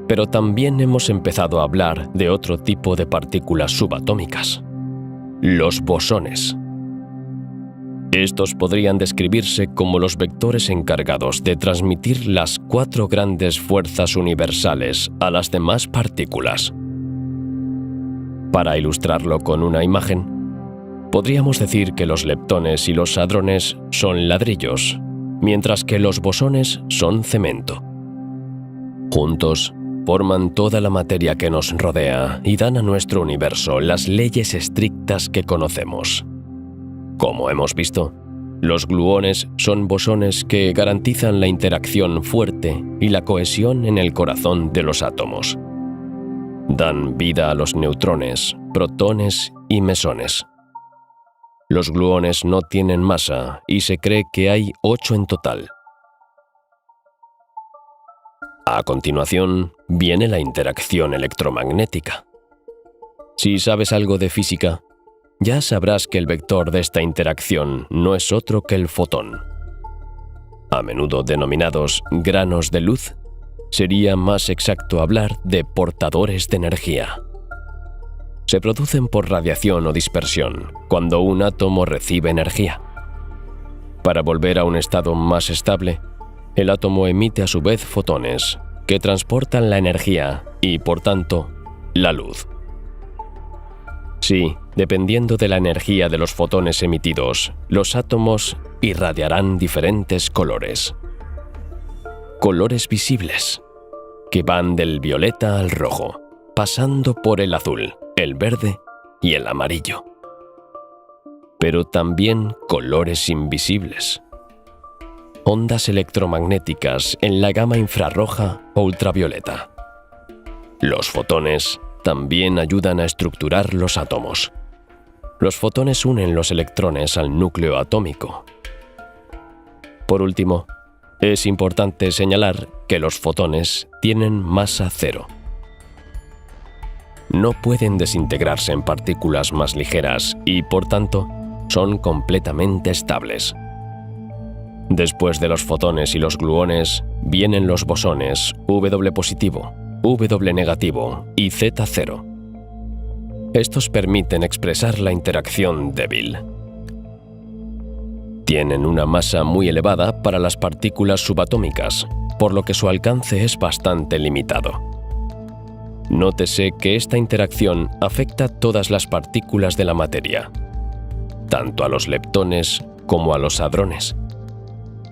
pero también hemos empezado a hablar de otro tipo de partículas subatómicas, los bosones. Estos podrían describirse como los vectores encargados de transmitir las 4 grandes fuerzas universales a las demás partículas. Para ilustrarlo con una imagen, podríamos decir que los leptones y los hadrones son ladrillos, mientras que los bosones son cemento. Juntos, forman toda la materia que nos rodea y dan a nuestro universo las leyes estrictas que conocemos. Como hemos visto, los gluones son bosones que garantizan la interacción fuerte y la cohesión en el corazón de los átomos. Dan vida a los neutrones, protones y mesones. Los gluones no tienen masa y se cree que hay 8 en total. A continuación, viene la interacción electromagnética. Si sabes algo de física, ya sabrás que el vector de esta interacción no es otro que el fotón. A menudo denominados granos de luz, sería más exacto hablar de portadores de energía. Se producen por radiación o dispersión cuando un átomo recibe energía. Para volver a un estado más estable, el átomo emite a su vez fotones que transportan la energía y, por tanto, la luz. Sí, dependiendo de la energía de los fotones emitidos, los átomos irradiarán diferentes colores. Colores visibles, que van del violeta al rojo, pasando por el azul, el verde y el amarillo. Pero también colores invisibles. Ondas electromagnéticas en la gama infrarroja o ultravioleta. Los fotones también ayudan a estructurar los átomos. Los fotones unen los electrones al núcleo atómico. Por último, es importante señalar que los fotones tienen masa cero. No pueden desintegrarse en partículas más ligeras y, por tanto, son completamente estables. Después de los fotones y los gluones, vienen los bosones W positivo, W negativo y Z0. Estos permiten expresar la interacción débil. Tienen una masa muy elevada para las partículas subatómicas, por lo que su alcance es bastante limitado. Nótese que esta interacción afecta a todas las partículas de la materia, tanto a los leptones como a los hadrones.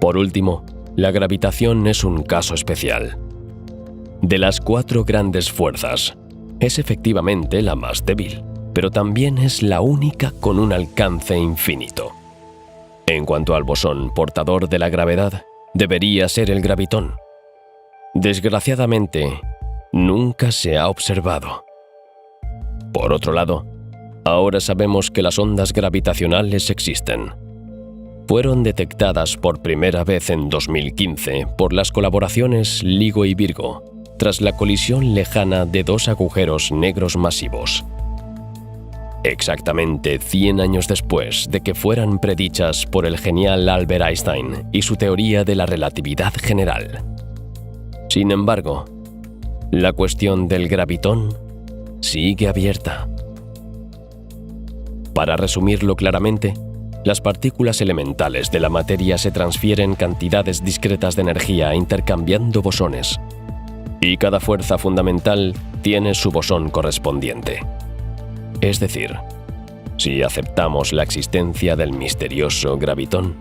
Por último, la gravitación es un caso especial. De las 4 grandes fuerzas, es efectivamente la más débil, pero también es la única con un alcance infinito. En cuanto al bosón portador de la gravedad, debería ser el gravitón. Desgraciadamente, nunca se ha observado. Por otro lado, ahora sabemos que las ondas gravitacionales existen. Fueron detectadas por primera vez en 2015 por las colaboraciones LIGO y Virgo, tras la colisión lejana de 2 agujeros negros masivos. Exactamente 100 años después de que fueran predichas por el genial Albert Einstein y su teoría de la relatividad general. Sin embargo, la cuestión del gravitón sigue abierta. Para resumirlo claramente, las partículas elementales de la materia se transfieren cantidades discretas de energía intercambiando bosones, y cada fuerza fundamental tiene su bosón correspondiente. Es decir, si aceptamos la existencia del misterioso gravitón,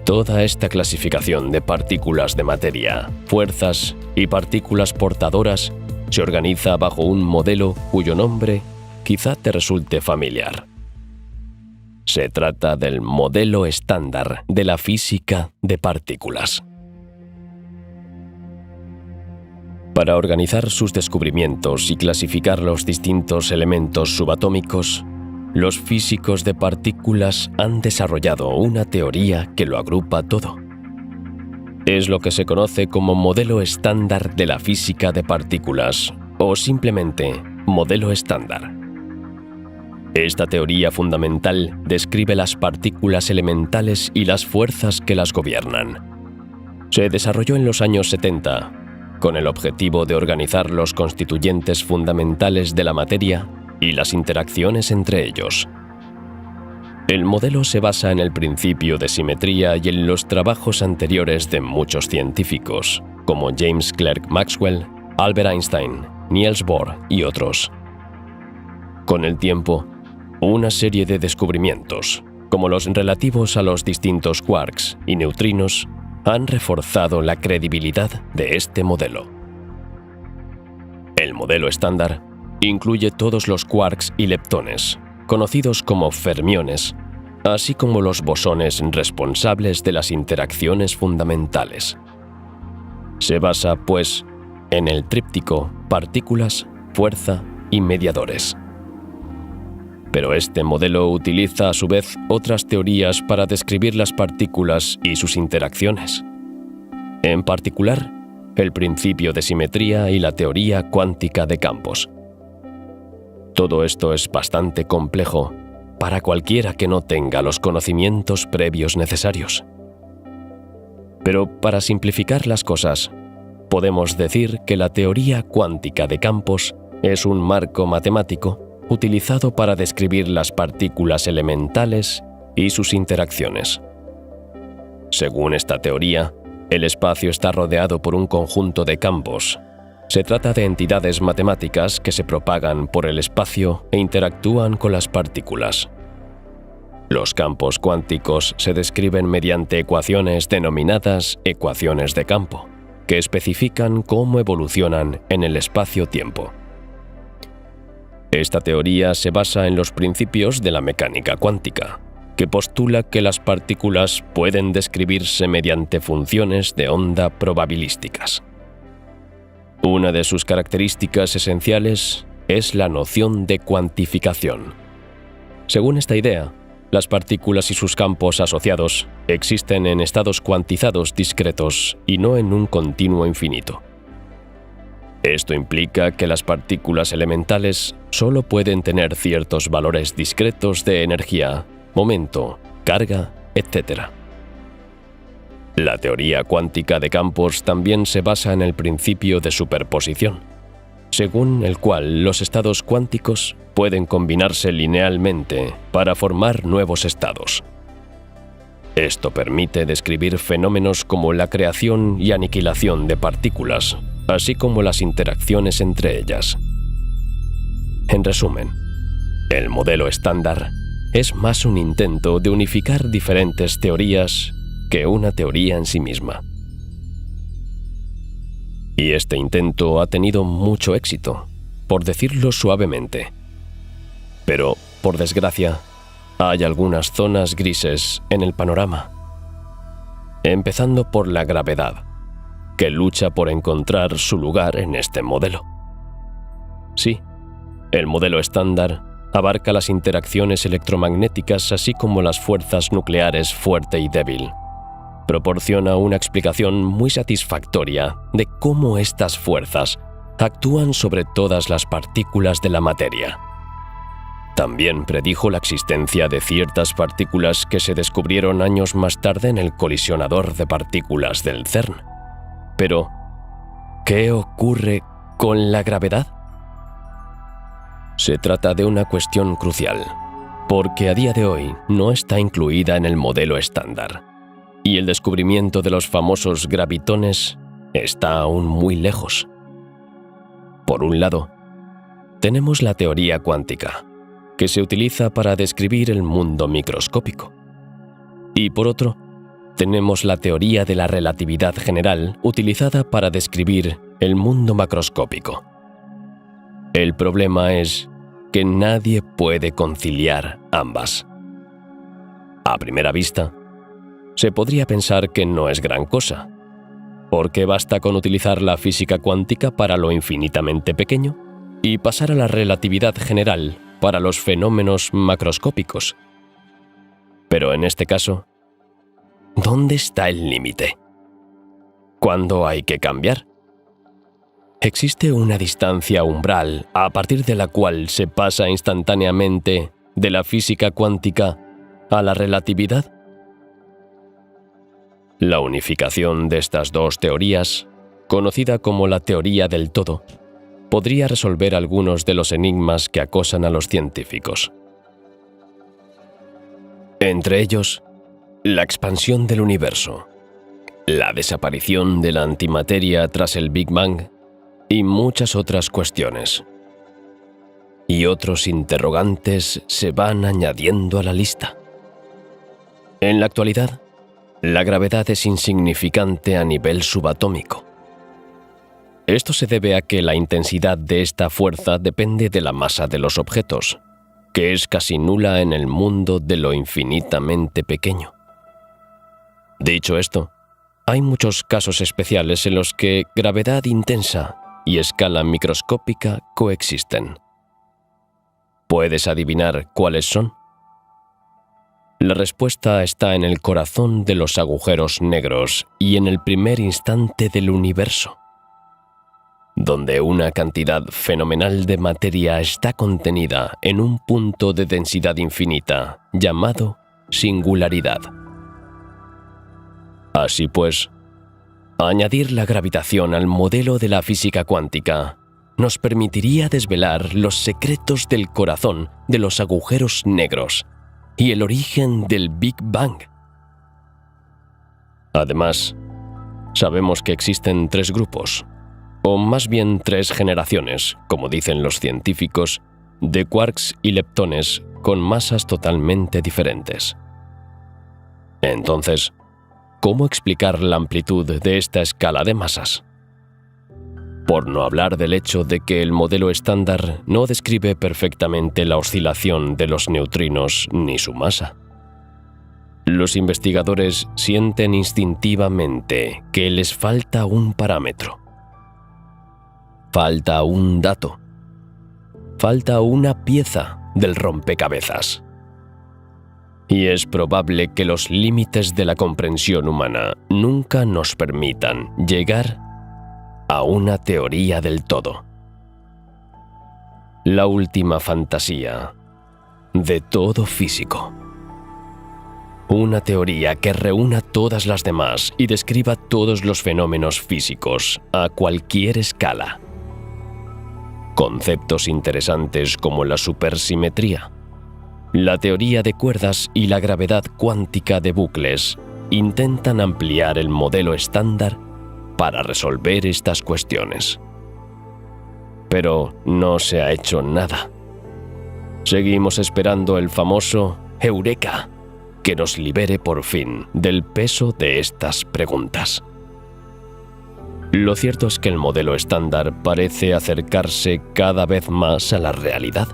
toda esta clasificación de partículas de materia, fuerzas y partículas portadoras se organiza bajo un modelo cuyo nombre quizá te resulte familiar. Se trata del modelo estándar de la física de partículas. Para organizar sus descubrimientos y clasificar los distintos elementos subatómicos, los físicos de partículas han desarrollado una teoría que lo agrupa todo. Es lo que se conoce como modelo estándar de la física de partículas, o simplemente modelo estándar. Esta teoría fundamental describe las partículas elementales y las fuerzas que las gobiernan. Se desarrolló en los años 70, con el objetivo de organizar los constituyentes fundamentales de la materia y las interacciones entre ellos. El modelo se basa en el principio de simetría y en los trabajos anteriores de muchos científicos, como James Clerk Maxwell, Albert Einstein, Niels Bohr y otros. Con el tiempo, una serie de descubrimientos, como los relativos a los distintos quarks y neutrinos, han reforzado la credibilidad de este modelo. El modelo estándar incluye todos los quarks y leptones, conocidos como fermiones, así como los bosones responsables de las interacciones fundamentales. Se basa, pues, en el tríptico partículas, fuerza y mediadores. Pero este modelo utiliza a su vez otras teorías para describir las partículas y sus interacciones. En particular, el principio de simetría y la teoría cuántica de campos. Todo esto es bastante complejo para cualquiera que no tenga los conocimientos previos necesarios. Pero para simplificar las cosas, podemos decir que la teoría cuántica de campos es un marco matemático utilizado para describir las partículas elementales y sus interacciones. Según esta teoría, el espacio está rodeado por un conjunto de campos. Se trata de entidades matemáticas que se propagan por el espacio e interactúan con las partículas. Los campos cuánticos se describen mediante ecuaciones denominadas ecuaciones de campo, que especifican cómo evolucionan en el espacio-tiempo. Esta teoría se basa en los principios de la mecánica cuántica, que postula que las partículas pueden describirse mediante funciones de onda probabilísticas. Una de sus características esenciales es la noción de cuantificación. Según esta idea, las partículas y sus campos asociados existen en estados cuantizados discretos y no en un continuo infinito. Esto implica que las partículas elementales solo pueden tener ciertos valores discretos de energía, momento, carga, etc. La teoría cuántica de campos también se basa en el principio de superposición, según el cual los estados cuánticos pueden combinarse linealmente para formar nuevos estados. Esto permite describir fenómenos como la creación y aniquilación de partículas, así como las interacciones entre ellas. En resumen, el modelo estándar es más un intento de unificar diferentes teorías que una teoría en sí misma. Y este intento ha tenido mucho éxito, por decirlo suavemente. Pero, por desgracia, hay algunas zonas grises en el panorama. Empezando por la gravedad, que lucha por encontrar su lugar en este modelo. Sí, el modelo estándar abarca las interacciones electromagnéticas así como las fuerzas nucleares fuerte y débil. Proporciona una explicación muy satisfactoria de cómo estas fuerzas actúan sobre todas las partículas de la materia. También predijo la existencia de ciertas partículas que se descubrieron años más tarde en el colisionador de partículas del CERN. Pero, ¿qué ocurre con la gravedad? Se trata de una cuestión crucial, porque a día de hoy no está incluida en el modelo estándar, y el descubrimiento de los famosos gravitones está aún muy lejos. Por un lado, tenemos la teoría cuántica, que se utiliza para describir el mundo microscópico. Y por otro, tenemos la teoría de la relatividad general utilizada para describir el mundo macroscópico. El problema es que nadie puede conciliar ambas. A primera vista, se podría pensar que no es gran cosa, porque basta con utilizar la física cuántica para lo infinitamente pequeño y pasar a la relatividad general para los fenómenos macroscópicos. Pero en este caso, ¿dónde está el límite? ¿Cuándo hay que cambiar? ¿Existe una distancia umbral a partir de la cual se pasa instantáneamente de la física cuántica a la relatividad? La unificación de estas dos teorías, conocida como la teoría del todo, podría resolver algunos de los enigmas que acosan a los científicos. Entre ellos, la expansión del universo, la desaparición de la antimateria tras el Big Bang y muchas otras cuestiones. Y otros interrogantes se van añadiendo a la lista. En la actualidad, la gravedad es insignificante a nivel subatómico. Esto se debe a que la intensidad de esta fuerza depende de la masa de los objetos, que es casi nula en el mundo de lo infinitamente pequeño. Dicho esto, hay muchos casos especiales en los que gravedad intensa y escala microscópica coexisten. ¿Puedes adivinar cuáles son? La respuesta está en el corazón de los agujeros negros y en el primer instante del universo, donde una cantidad fenomenal de materia está contenida en un punto de densidad infinita llamado singularidad. Así pues, añadir la gravitación al modelo de la física cuántica nos permitiría desvelar los secretos del corazón de los agujeros negros y el origen del Big Bang. Además, sabemos que existen 3 grupos, o más bien 3 generaciones, como dicen los científicos, de quarks y leptones con masas totalmente diferentes. Entonces, ¿cómo explicar la amplitud de esta escala de masas? Por no hablar del hecho de que el modelo estándar no describe perfectamente la oscilación de los neutrinos ni su masa. Los investigadores sienten instintivamente que les falta un parámetro. Falta un dato. Falta una pieza del rompecabezas. Y es probable que los límites de la comprensión humana nunca nos permitan llegar a una teoría del todo. La última fantasía de todo físico. Una teoría que reúna todas las demás y describa todos los fenómenos físicos a cualquier escala. Conceptos interesantes como la supersimetría, la teoría de cuerdas y la gravedad cuántica de bucles intentan ampliar el modelo estándar para resolver estas cuestiones. Pero no se ha hecho nada. Seguimos esperando el famoso Eureka, que nos libere por fin del peso de estas preguntas. Lo cierto es que el modelo estándar parece acercarse cada vez más a la realidad.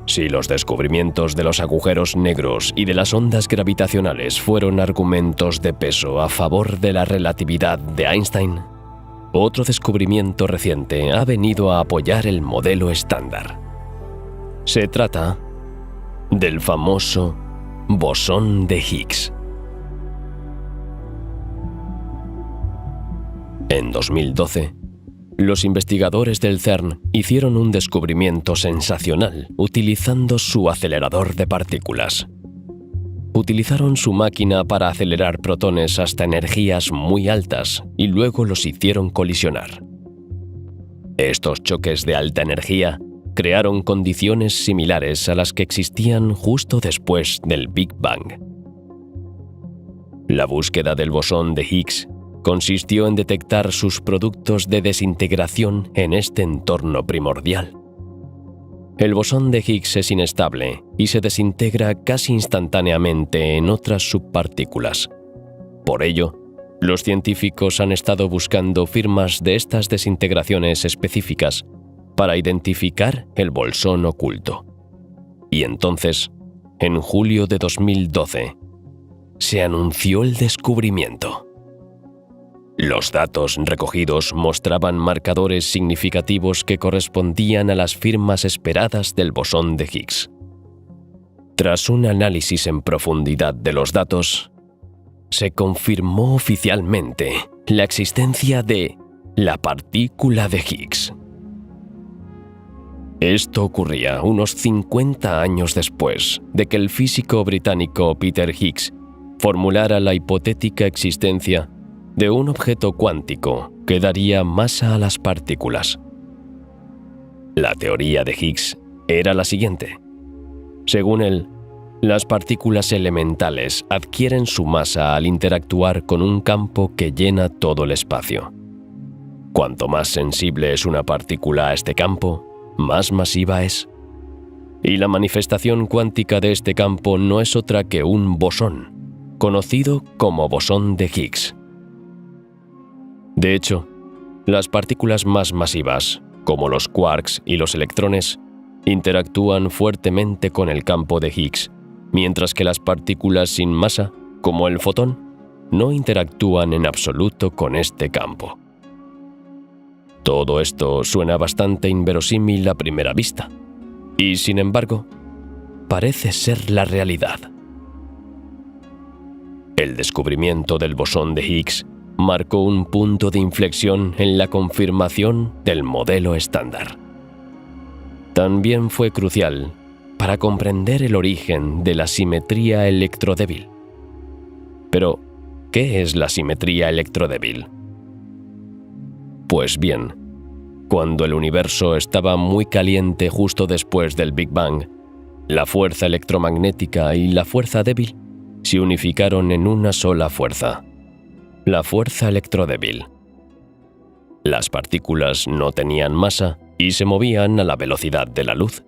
Si los descubrimientos de los agujeros negros y de las ondas gravitacionales fueron argumentos de peso a favor de la relatividad de Einstein, otro descubrimiento reciente ha venido a apoyar el modelo estándar. Se trata del famoso bosón de Higgs. En 2012, los investigadores del CERN hicieron un descubrimiento sensacional utilizando su acelerador de partículas. Utilizaron su máquina para acelerar protones hasta energías muy altas y luego los hicieron colisionar. Estos choques de alta energía crearon condiciones similares a las que existían justo después del Big Bang. La búsqueda del bosón de Higgs consistió en detectar sus productos de desintegración en este entorno primordial. El bosón de Higgs es inestable y se desintegra casi instantáneamente en otras subpartículas. Por ello, los científicos han estado buscando firmas de estas desintegraciones específicas para identificar el bosón oculto. Y entonces, en julio de 2012, se anunció el descubrimiento. Los datos recogidos mostraban marcadores significativos que correspondían a las firmas esperadas del bosón de Higgs. Tras un análisis en profundidad de los datos, se confirmó oficialmente la existencia de la partícula de Higgs. Esto ocurría unos 50 años después de que el físico británico Peter Higgs formulara la hipotética existencia de un objeto cuántico que daría masa a las partículas. La teoría de Higgs era la siguiente. Según él, las partículas elementales adquieren su masa al interactuar con un campo que llena todo el espacio. Cuanto más sensible es una partícula a este campo, más masiva es. Y la manifestación cuántica de este campo no es otra que un bosón, conocido como bosón de Higgs. De hecho, las partículas más masivas, como los quarks y los electrones, interactúan fuertemente con el campo de Higgs, mientras que las partículas sin masa, como el fotón, no interactúan en absoluto con este campo. Todo esto suena bastante inverosímil a primera vista, y sin embargo, parece ser la realidad. El descubrimiento del bosón de Higgs marcó un punto de inflexión en la confirmación del modelo estándar. También fue crucial para comprender el origen de la simetría electrodébil. Pero, ¿qué es la simetría electrodébil? Pues bien, cuando el universo estaba muy caliente justo después del Big Bang, la fuerza electromagnética y la fuerza débil se unificaron en una sola fuerza, la fuerza electrodébil. Las partículas no tenían masa y se movían a la velocidad de la luz.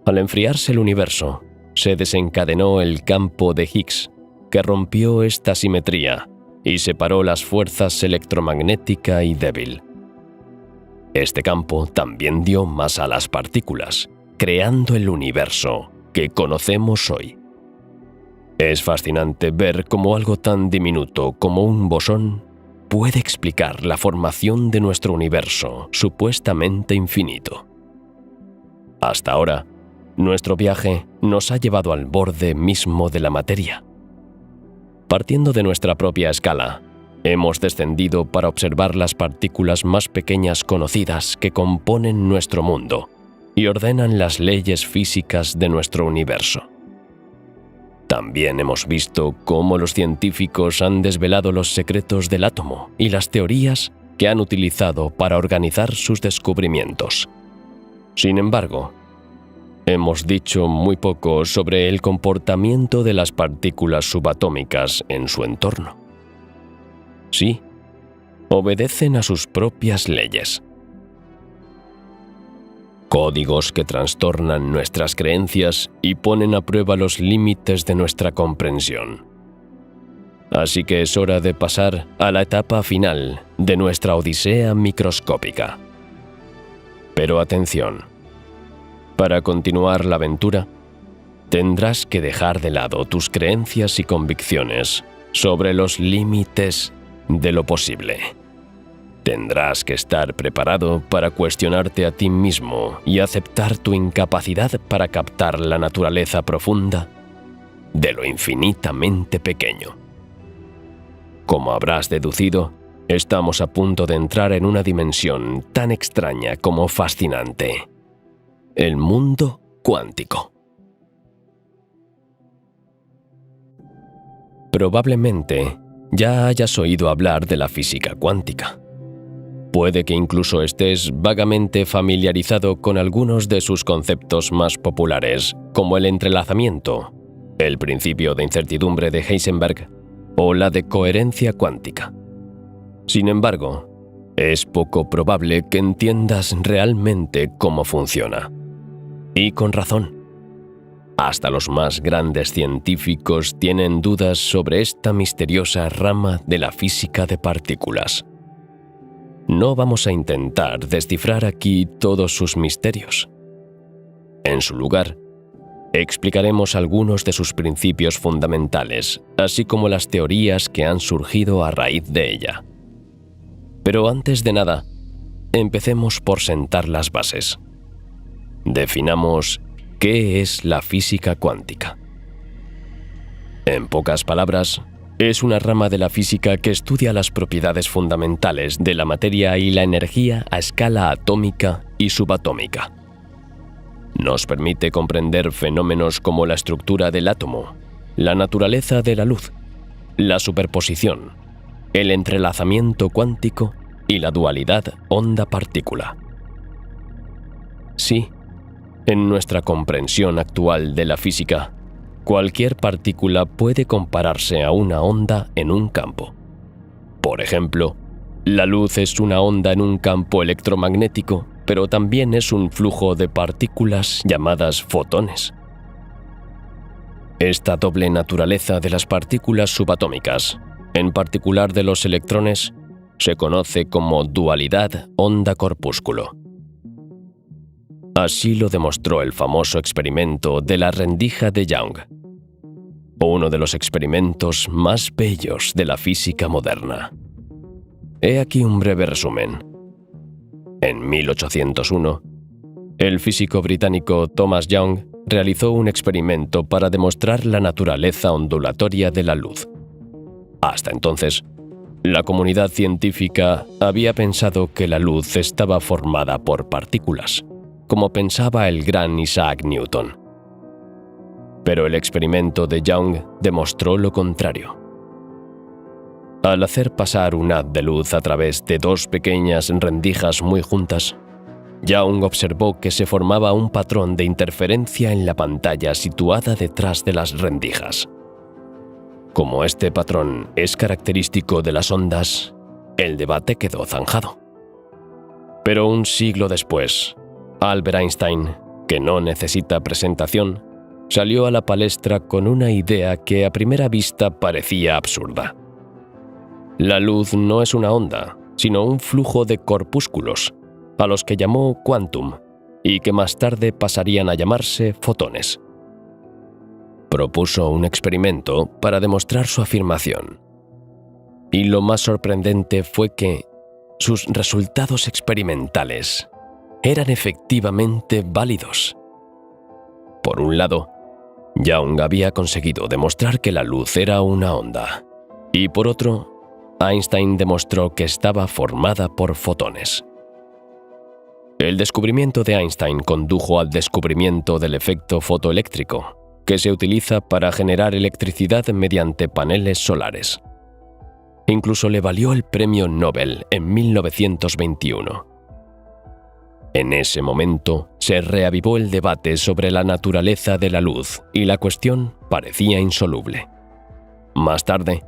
Al enfriarse el universo, se desencadenó el campo de Higgs, que rompió esta simetría y separó las fuerzas electromagnética y débil. Este campo también dio masa a las partículas, creando el universo que conocemos hoy. Es fascinante ver cómo algo tan diminuto como un bosón puede explicar la formación de nuestro universo supuestamente infinito. Hasta ahora, nuestro viaje nos ha llevado al borde mismo de la materia. Partiendo de nuestra propia escala, hemos descendido para observar las partículas más pequeñas conocidas que componen nuestro mundo y ordenan las leyes físicas de nuestro universo. También hemos visto cómo los científicos han desvelado los secretos del átomo y las teorías que han utilizado para organizar sus descubrimientos. Sin embargo, hemos dicho muy poco sobre el comportamiento de las partículas subatómicas en su entorno. Sí, obedecen a sus propias leyes. Códigos que trastornan nuestras creencias y ponen a prueba los límites de nuestra comprensión. Así que es hora de pasar a la etapa final de nuestra odisea microscópica. Pero atención, para continuar la aventura, tendrás que dejar de lado tus creencias y convicciones sobre los límites de lo posible. Tendrás que estar preparado para cuestionarte a ti mismo y aceptar tu incapacidad para captar la naturaleza profunda de lo infinitamente pequeño. Como habrás deducido, estamos a punto de entrar en una dimensión tan extraña como fascinante: el mundo cuántico. Probablemente ya hayas oído hablar de la física cuántica. Puede que incluso estés vagamente familiarizado con algunos de sus conceptos más populares, como el entrelazamiento, el principio de incertidumbre de Heisenberg o la de coherencia cuántica. Sin embargo, es poco probable que entiendas realmente cómo funciona. Y con razón. Hasta los más grandes científicos tienen dudas sobre esta misteriosa rama de la física de partículas. No vamos a intentar descifrar aquí todos sus misterios. En su lugar, explicaremos algunos de sus principios fundamentales, así como las teorías que han surgido a raíz de ella. Pero antes de nada, empecemos por sentar las bases. Definamos qué es la física cuántica. En pocas palabras, es una rama de la física que estudia las propiedades fundamentales de la materia y la energía a escala atómica y subatómica. Nos permite comprender fenómenos como la estructura del átomo, la naturaleza de la luz, la superposición, el entrelazamiento cuántico y la dualidad onda-partícula. Sí, en nuestra comprensión actual de la física, cualquier partícula puede compararse a una onda en un campo. Por ejemplo, la luz es una onda en un campo electromagnético, pero también es un flujo de partículas llamadas fotones. Esta doble naturaleza de las partículas subatómicas, en particular de los electrones, se conoce como dualidad onda-corpúsculo. Así lo demostró el famoso experimento de la rendija de Young, uno de los experimentos más bellos de la física moderna. He aquí un breve resumen. En 1801, el físico británico Thomas Young realizó un experimento para demostrar la naturaleza ondulatoria de la luz. Hasta entonces, la comunidad científica había pensado que la luz estaba formada por partículas, como pensaba el gran Isaac Newton. Pero el experimento de Young demostró lo contrario. Al hacer pasar un haz de luz a través de dos pequeñas rendijas muy juntas, Young observó que se formaba un patrón de interferencia en la pantalla situada detrás de las rendijas. Como este patrón es característico de las ondas, el debate quedó zanjado. Pero un siglo después, Albert Einstein, que no necesita presentación, salió a la palestra con una idea que a primera vista parecía absurda. La luz no es una onda, sino un flujo de corpúsculos, a los que llamó quantum, y que más tarde pasarían a llamarse fotones. Propuso un experimento para demostrar su afirmación. Y lo más sorprendente fue que sus resultados experimentales eran efectivamente válidos. Por un lado, Young había conseguido demostrar que la luz era una onda, y por otro, Einstein demostró que estaba formada por fotones. El descubrimiento de Einstein condujo al descubrimiento del efecto fotoeléctrico, que se utiliza para generar electricidad mediante paneles solares. Incluso le valió el premio Nobel en 1921. En ese momento se reavivó el debate sobre la naturaleza de la luz y la cuestión parecía insoluble. Más tarde,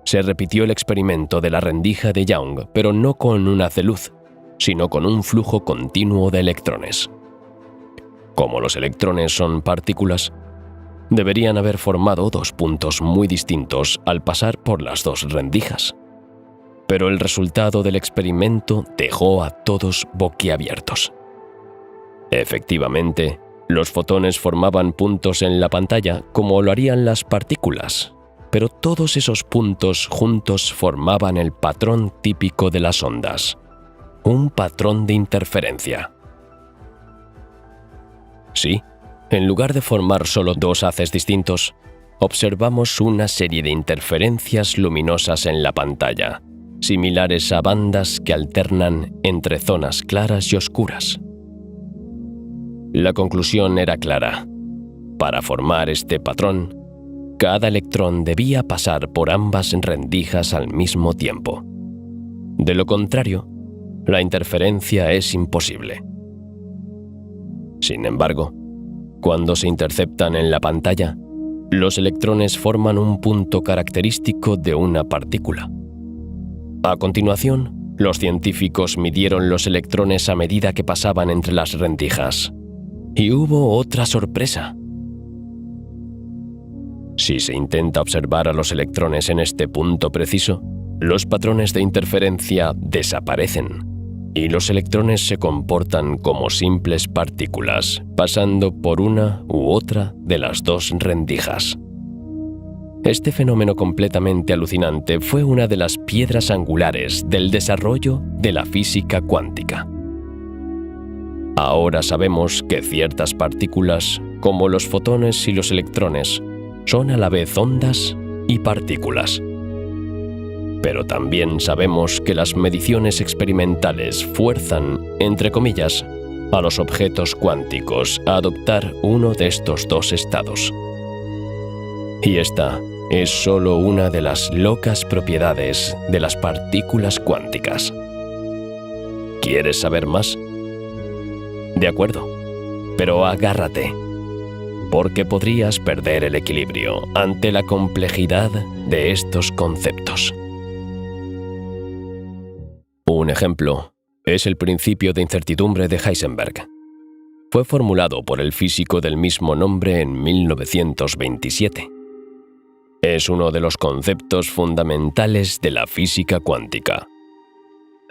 se repitió el experimento de la rendija de Young, pero no con un haz de luz, sino con un flujo continuo de electrones. Como los electrones son partículas, deberían haber formado dos puntos muy distintos al pasar por las dos rendijas. Pero el resultado del experimento dejó a todos boquiabiertos. Efectivamente, los fotones formaban puntos en la pantalla como lo harían las partículas, pero todos esos puntos juntos formaban el patrón típico de las ondas, un patrón de interferencia. Sí, en lugar de formar solo dos haces distintos, observamos una serie de interferencias luminosas en la pantalla, similares a bandas que alternan entre zonas claras y oscuras. La conclusión era clara. Para formar este patrón, cada electrón debía pasar por ambas rendijas al mismo tiempo. De lo contrario, la interferencia es imposible. Sin embargo, cuando se interceptan en la pantalla, los electrones forman un punto característico de una partícula. A continuación, los científicos midieron los electrones a medida que pasaban entre las rendijas. Y hubo otra sorpresa. Si se intenta observar a los electrones en este punto preciso, los patrones de interferencia desaparecen y los electrones se comportan como simples partículas, pasando por una u otra de las dos rendijas. Este fenómeno completamente alucinante fue una de las piedras angulares del desarrollo de la física cuántica. Ahora sabemos que ciertas partículas, como los fotones y los electrones, son a la vez ondas y partículas. Pero también sabemos que las mediciones experimentales fuerzan, entre comillas, a los objetos cuánticos a adoptar uno de estos dos estados. Y esta es solo una de las locas propiedades de las partículas cuánticas. ¿Quieres saber más? De acuerdo, pero agárrate, porque podrías perder el equilibrio ante la complejidad de estos conceptos. Un ejemplo es el principio de incertidumbre de Heisenberg. Fue formulado por el físico del mismo nombre en 1927. Es uno de los conceptos fundamentales de la física cuántica.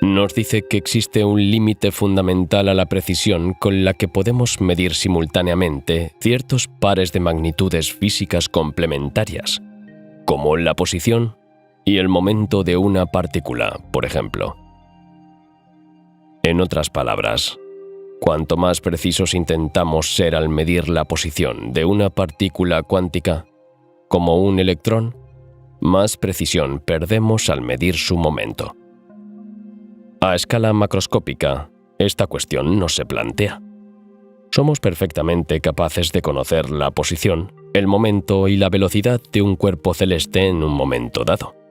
Nos dice que existe un límite fundamental a la precisión con la que podemos medir simultáneamente ciertos pares de magnitudes físicas complementarias, como la posición y el momento de una partícula, por ejemplo. En otras palabras, cuanto más precisos intentamos ser al medir la posición de una partícula cuántica, como un electrón, más precisión perdemos al medir su momento. A escala macroscópica, esta cuestión no se plantea. Somos perfectamente capaces de conocer la posición, el momento y la velocidad de un cuerpo celeste en un momento dado.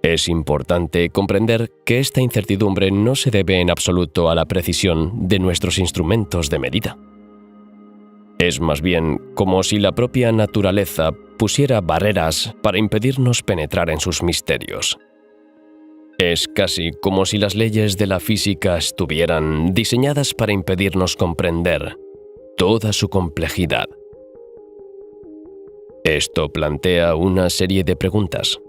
Es importante comprender que esta incertidumbre no se debe en absoluto a la precisión de nuestros instrumentos de medida. Es más bien como si la propia naturaleza pusiera barreras para impedirnos penetrar en sus misterios. Es casi como si las leyes de la física estuvieran diseñadas para impedirnos comprender toda su complejidad. Esto plantea una serie de preguntas.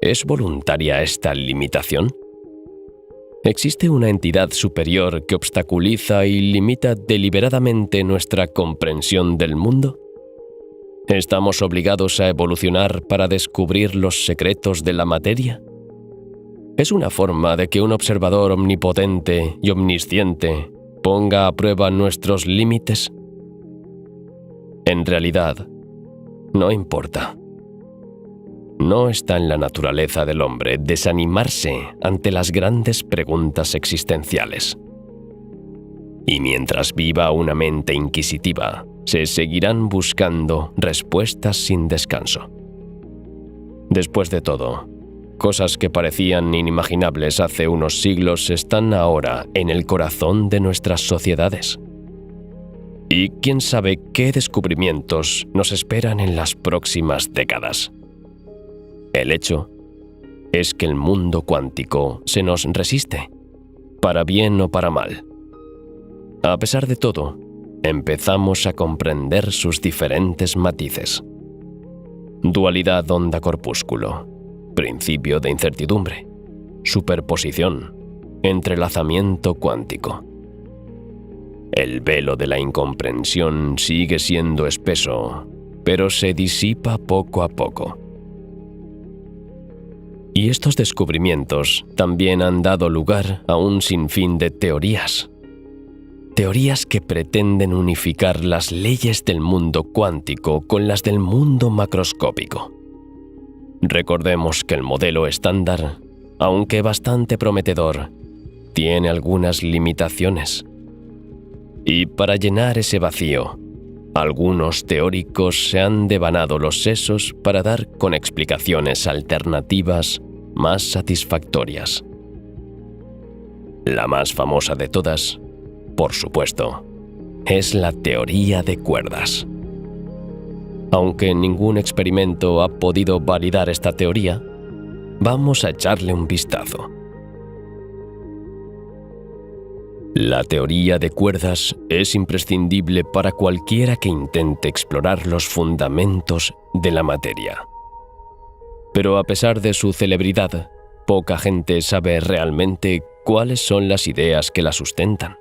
¿Es voluntaria esta limitación? ¿Existe una entidad superior que obstaculiza y limita deliberadamente nuestra comprensión del mundo? ¿Estamos obligados a evolucionar para descubrir los secretos de la materia? ¿Es una forma de que un observador omnipotente y omnisciente ponga a prueba nuestros límites? En realidad, no importa. No está en la naturaleza del hombre desanimarse ante las grandes preguntas existenciales. Y mientras viva una mente inquisitiva, se seguirán buscando respuestas sin descanso. Después de todo, cosas que parecían inimaginables hace unos siglos están ahora en el corazón de nuestras sociedades. Y quién sabe qué descubrimientos nos esperan en las próximas décadas. El hecho es que el mundo cuántico se nos resiste, para bien o para mal. A pesar de todo, empezamos a comprender sus diferentes matices. Dualidad onda-corpúsculo, principio de incertidumbre, superposición, entrelazamiento cuántico. El velo de la incomprensión sigue siendo espeso, pero se disipa poco a poco. Y estos descubrimientos también han dado lugar a un sinfín de teorías. Teorías que pretenden unificar las leyes del mundo cuántico con las del mundo macroscópico. Recordemos que el modelo estándar, aunque bastante prometedor, tiene algunas limitaciones. Y para llenar ese vacío, algunos teóricos se han devanado los sesos para dar con explicaciones alternativas más satisfactorias. La más famosa de todas, por supuesto, es la teoría de cuerdas. Aunque ningún experimento ha podido validar esta teoría, vamos a echarle un vistazo. La teoría de cuerdas es imprescindible para cualquiera que intente explorar los fundamentos de la materia. Pero a pesar de su celebridad, poca gente sabe realmente cuáles son las ideas que la sustentan.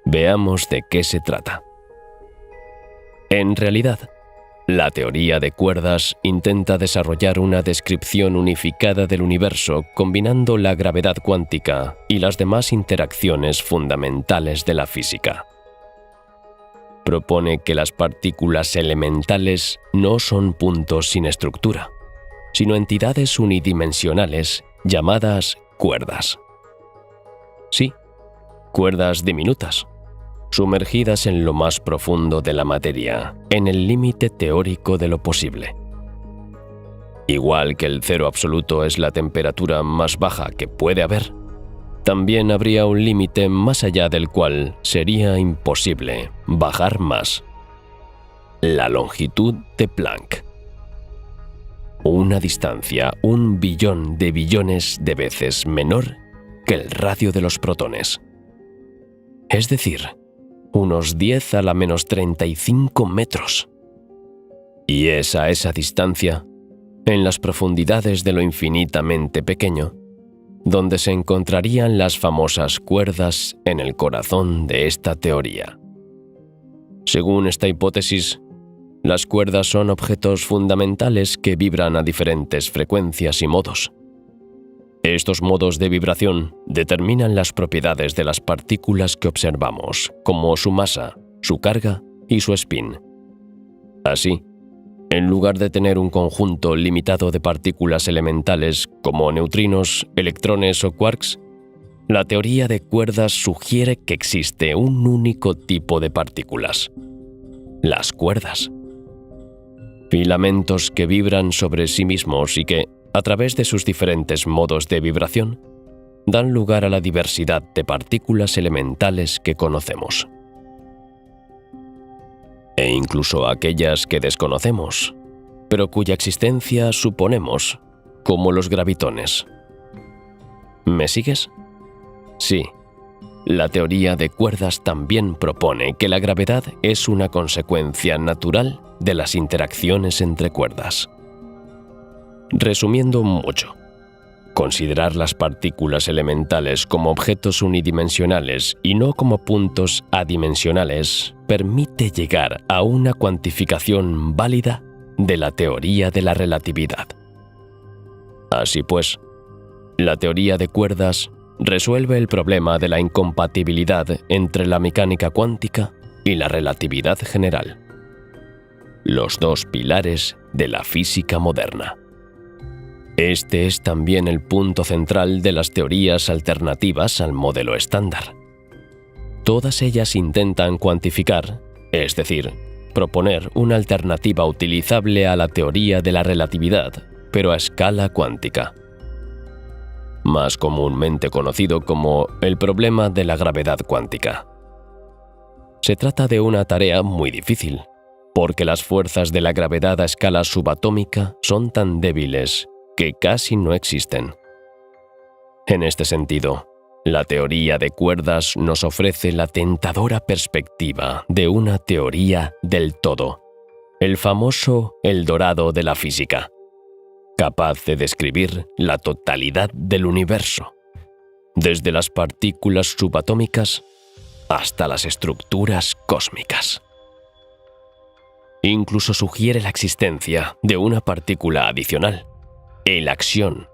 Veamos de qué se trata. En realidad, la teoría de cuerdas intenta desarrollar una descripción unificada del universo combinando la gravedad cuántica y las demás interacciones fundamentales de la física. Propone que las partículas elementales no son puntos sin estructura, sino entidades unidimensionales llamadas cuerdas. Sí, Cuerdas diminutas, sumergidas en lo más profundo de la materia, en el límite teórico de lo posible. Igual que el cero absoluto es la temperatura más baja que puede haber, también habría un límite más allá del cual sería imposible bajar más. La longitud de Planck. Una distancia 1 billón de billones de veces menor que el radio de los protones. Es decir, unos 10 a la menos 35 metros. Y es a esa distancia, en las profundidades de lo infinitamente pequeño, donde se encontrarían las famosas cuerdas en el corazón de esta teoría. Según esta hipótesis, las cuerdas son objetos fundamentales que vibran a diferentes frecuencias y modos. Estos modos de vibración determinan las propiedades de las partículas que observamos, como su masa, su carga y su spin. Así, en lugar de tener un conjunto limitado de partículas elementales como neutrinos, electrones o quarks, la teoría de cuerdas sugiere que existe un único tipo de partículas: las cuerdas. Filamentos que vibran sobre sí mismos y que, a través de sus diferentes modos de vibración, dan lugar a la diversidad de partículas elementales que conocemos. E incluso aquellas que desconocemos, pero cuya existencia suponemos, como los gravitones. ¿Me sigues? Sí. La teoría de cuerdas también propone que la gravedad es una consecuencia natural de las interacciones entre cuerdas. Resumiendo mucho, considerar las partículas elementales como objetos unidimensionales y no como puntos adimensionales permite llegar a una cuantificación válida de la teoría de la relatividad. Así pues, la teoría de cuerdas resuelve el problema de la incompatibilidad entre la mecánica cuántica y la relatividad general, los dos pilares de la física moderna. Este es también el punto central de las teorías alternativas al modelo estándar. Todas ellas intentan cuantificar, es decir, proponer una alternativa utilizable a la teoría de la relatividad, pero a escala cuántica, más comúnmente conocido como el problema de la gravedad cuántica. Se trata de una tarea muy difícil, porque las fuerzas de la gravedad a escala subatómica son tan débiles que casi no existen. En este sentido, la teoría de cuerdas nos ofrece la tentadora perspectiva de una teoría del todo, el famoso Eldorado de la física, capaz de describir la totalidad del universo, desde las partículas subatómicas hasta las estructuras cósmicas. Incluso sugiere la existencia de una partícula adicional, el axión,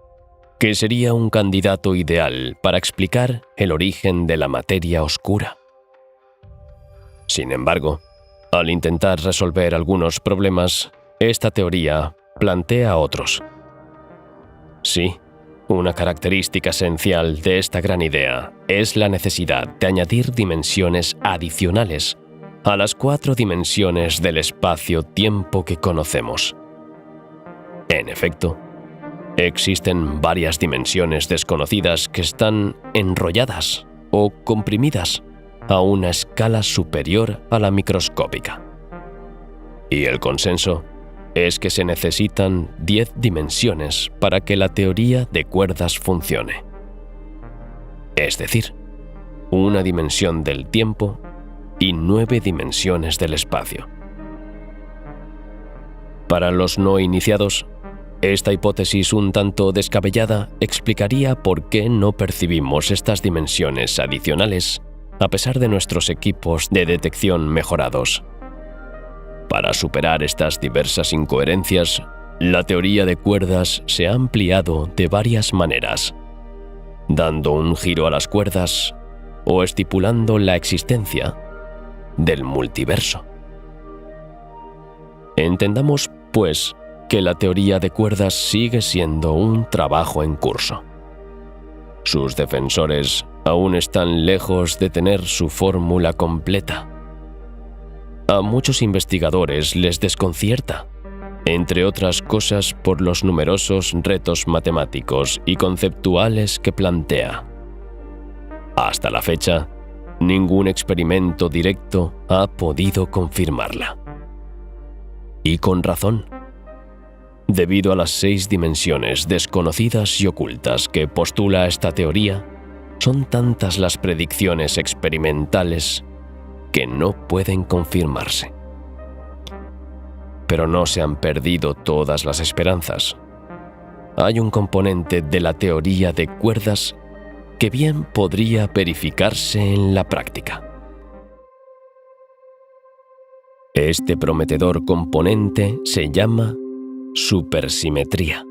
que sería un candidato ideal para explicar el origen de la materia oscura. Sin embargo, al intentar resolver algunos problemas, esta teoría plantea otros. Sí, una característica esencial de esta gran idea es la necesidad de añadir dimensiones adicionales a las 4 dimensiones del espacio-tiempo que conocemos. En efecto, existen varias dimensiones desconocidas que están enrolladas o comprimidas a una escala superior a la microscópica. Y el consenso es que se necesitan 10 dimensiones para que la teoría de cuerdas funcione. Es decir, una dimensión del tiempo y 9 dimensiones del espacio. Para los no iniciados, esta hipótesis un tanto descabellada explicaría por qué no percibimos estas dimensiones adicionales a pesar de nuestros equipos de detección mejorados. Para superar estas diversas incoherencias, la teoría de cuerdas se ha ampliado de varias maneras, dando un giro a las cuerdas o estipulando la existencia del multiverso. Entendamos, pues, que la teoría de cuerdas sigue siendo un trabajo en curso. Sus defensores aún están lejos de tener su fórmula completa. A muchos investigadores les desconcierta, entre otras cosas por los numerosos retos matemáticos y conceptuales que plantea. Hasta la fecha, ningún experimento directo ha podido confirmarla. Y con razón. Debido a las 6 dimensiones desconocidas y ocultas que postula esta teoría, son tantas las predicciones experimentales que no pueden confirmarse. Pero no se han perdido todas las esperanzas. Hay un componente de la teoría de cuerdas que bien podría verificarse en la práctica. Este prometedor componente se llama supersimetría.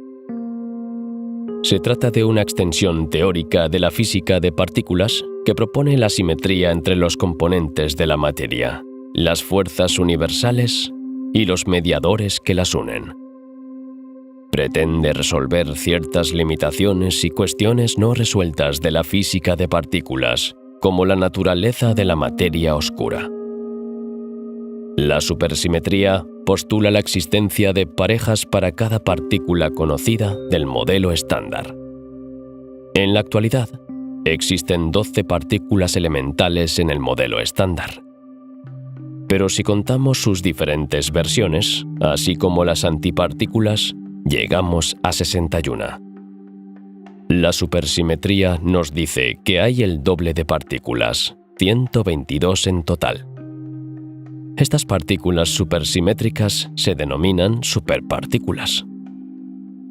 Se trata de una extensión teórica de la física de partículas que propone la simetría entre los componentes de la materia, las fuerzas universales y los mediadores que las unen. Pretende resolver ciertas limitaciones y cuestiones no resueltas de la física de partículas, como la naturaleza de la materia oscura. La supersimetría postula la existencia de parejas para cada partícula conocida del modelo estándar. En la actualidad, existen 12 partículas elementales en el modelo estándar. Pero si contamos sus diferentes versiones, así como las antipartículas, llegamos a 61. La supersimetría nos dice que hay el doble de partículas, 122 en total. Estas partículas supersimétricas se denominan superpartículas.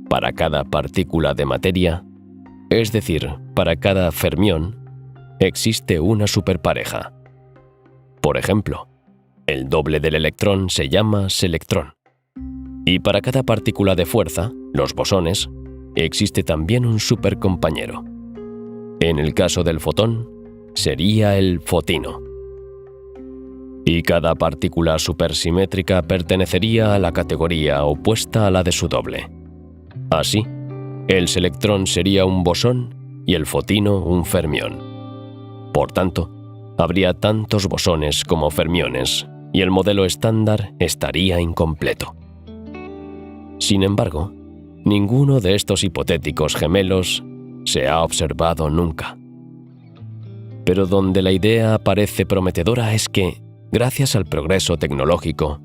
Para cada partícula de materia, es decir, para cada fermión, existe una superpareja. Por ejemplo, el doble del electrón se llama selectrón. Y para cada partícula de fuerza, los bosones, existe también un supercompañero. En el caso del fotón, sería el fotino. Y cada partícula supersimétrica pertenecería a la categoría opuesta a la de su doble. Así, el selectrón sería un bosón y el fotino un fermión. Por tanto, habría tantos bosones como fermiones, y el modelo estándar estaría incompleto. Sin embargo, ninguno de estos hipotéticos gemelos se ha observado nunca. Pero donde la idea parece prometedora es que, gracias al progreso tecnológico,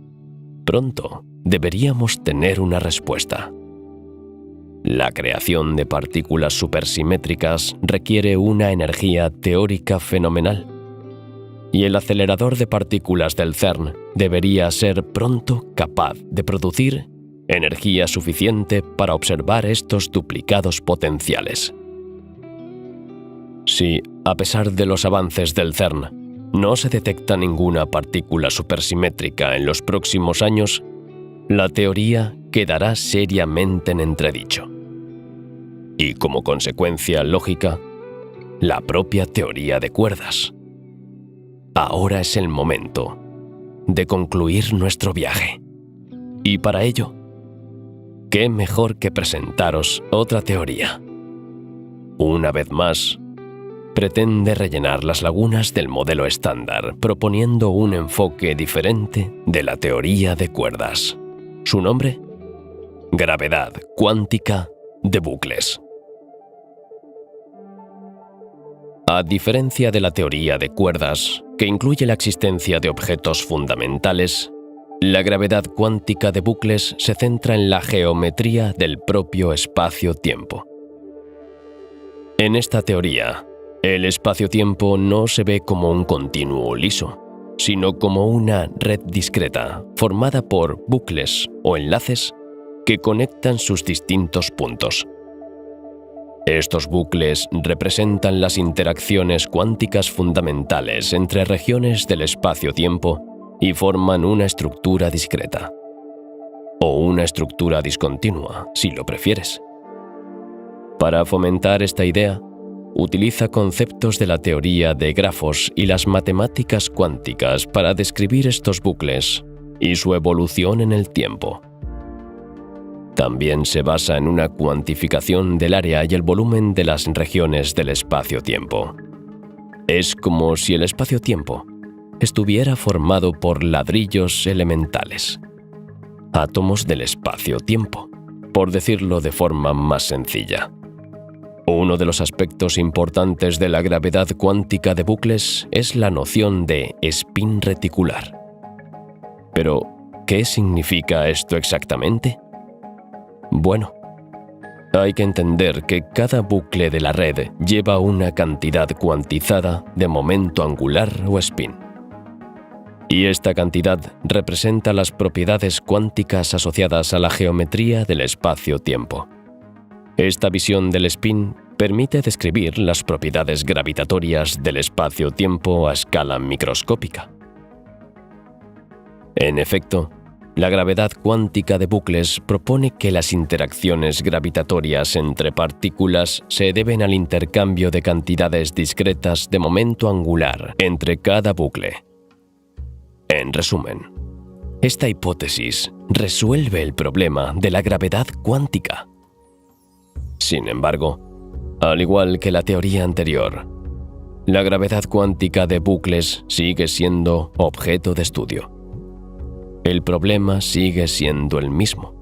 pronto deberíamos tener una respuesta. La creación de partículas supersimétricas requiere una energía teórica fenomenal, y el acelerador de partículas del CERN debería ser pronto capaz de producir energía suficiente para observar estos duplicados potenciales. Si, a pesar de los avances del CERN, no se detecta ninguna partícula supersimétrica en los próximos años, la teoría quedará seriamente en entredicho. Y como consecuencia lógica, la propia teoría de cuerdas. Ahora es el momento de concluir nuestro viaje. Y para ello, ¿qué mejor que presentaros otra teoría? Una vez más, pretende rellenar las lagunas del modelo estándar, proponiendo un enfoque diferente de la teoría de cuerdas. ¿Su nombre? Gravedad cuántica de bucles. A diferencia de la teoría de cuerdas, que incluye la existencia de objetos fundamentales, la gravedad cuántica de bucles se centra en la geometría del propio espacio-tiempo. En esta teoría, el espacio-tiempo no se ve como un continuo liso, sino como una red discreta formada por bucles o enlaces que conectan sus distintos puntos. Estos bucles representan las interacciones cuánticas fundamentales entre regiones del espacio-tiempo y forman una estructura discreta. O una estructura discontinua, si lo prefieres. Para fomentar esta idea, utiliza conceptos de la teoría de grafos y las matemáticas cuánticas para describir estos bucles y su evolución en el tiempo. También se basa en una cuantificación del área y el volumen de las regiones del espacio-tiempo, Es como si el espacio-tiempo estuviera formado por ladrillos elementales, átomos del espacio-tiempo, por decirlo de forma más sencilla. Uno de los aspectos importantes de la gravedad cuántica de bucles es la noción de spin reticular. Pero, ¿qué significa esto exactamente? Bueno, hay que entender que cada bucle de la red lleva una cantidad cuantizada de momento angular o spin. Y esta cantidad representa las propiedades cuánticas asociadas a la geometría del espacio-tiempo. Esta visión del spin permite describir las propiedades gravitatorias del espacio-tiempo a escala microscópica. En efecto, la gravedad cuántica de bucles propone que las interacciones gravitatorias entre partículas se deben al intercambio de cantidades discretas de momento angular entre cada bucle. En resumen, esta hipótesis resuelve el problema de la gravedad cuántica. Sin embargo, al igual que la teoría anterior, la gravedad cuántica de bucles sigue siendo objeto de estudio. El problema sigue siendo el mismo.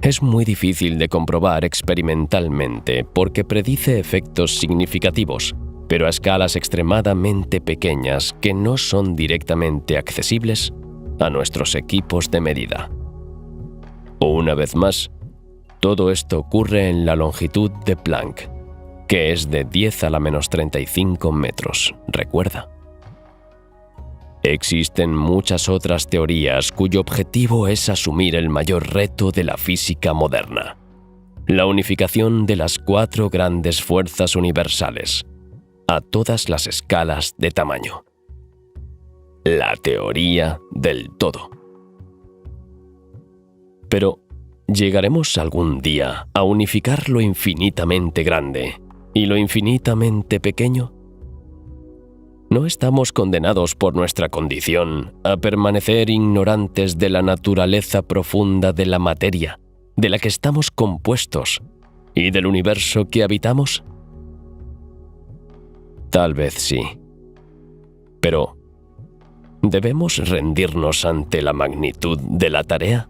Es muy difícil de comprobar experimentalmente porque predice efectos significativos, pero a escalas extremadamente pequeñas que no son directamente accesibles a nuestros equipos de medida. Una vez más, todo esto ocurre en la longitud de Planck, que es de 10 a la menos 35 metros, recuerda. Existen muchas otras teorías cuyo objetivo es asumir el mayor reto de la física moderna: la unificación de las 4 grandes fuerzas universales, a todas las escalas de tamaño. La teoría del todo. Pero, ¿llegaremos algún día a unificar lo infinitamente grande y lo infinitamente pequeño? ¿No estamos condenados por nuestra condición a permanecer ignorantes de la naturaleza profunda de la materia, de la que estamos compuestos y del universo que habitamos? Tal vez sí. Pero, ¿debemos rendirnos ante la magnitud de la tarea?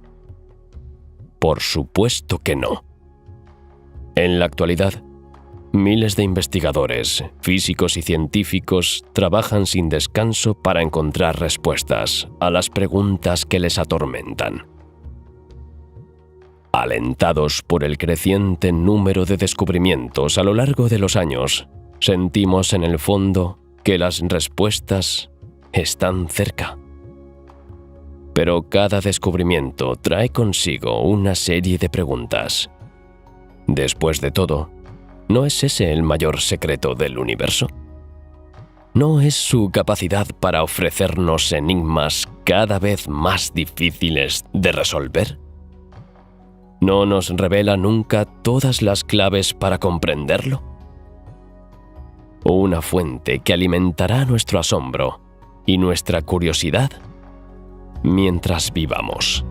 Por supuesto que no. En la actualidad, miles de investigadores, físicos y científicos trabajan sin descanso para encontrar respuestas a las preguntas que les atormentan. Alentados por el creciente número de descubrimientos a lo largo de los años, sentimos en el fondo que las respuestas están cerca. Pero cada descubrimiento trae consigo una serie de preguntas. Después de todo, ¿no es ese el mayor secreto del universo? ¿No es su capacidad para ofrecernos enigmas cada vez más difíciles de resolver? ¿No nos revela nunca todas las claves para comprenderlo? Una fuente que alimentará nuestro asombro y nuestra curiosidad mientras vivamos.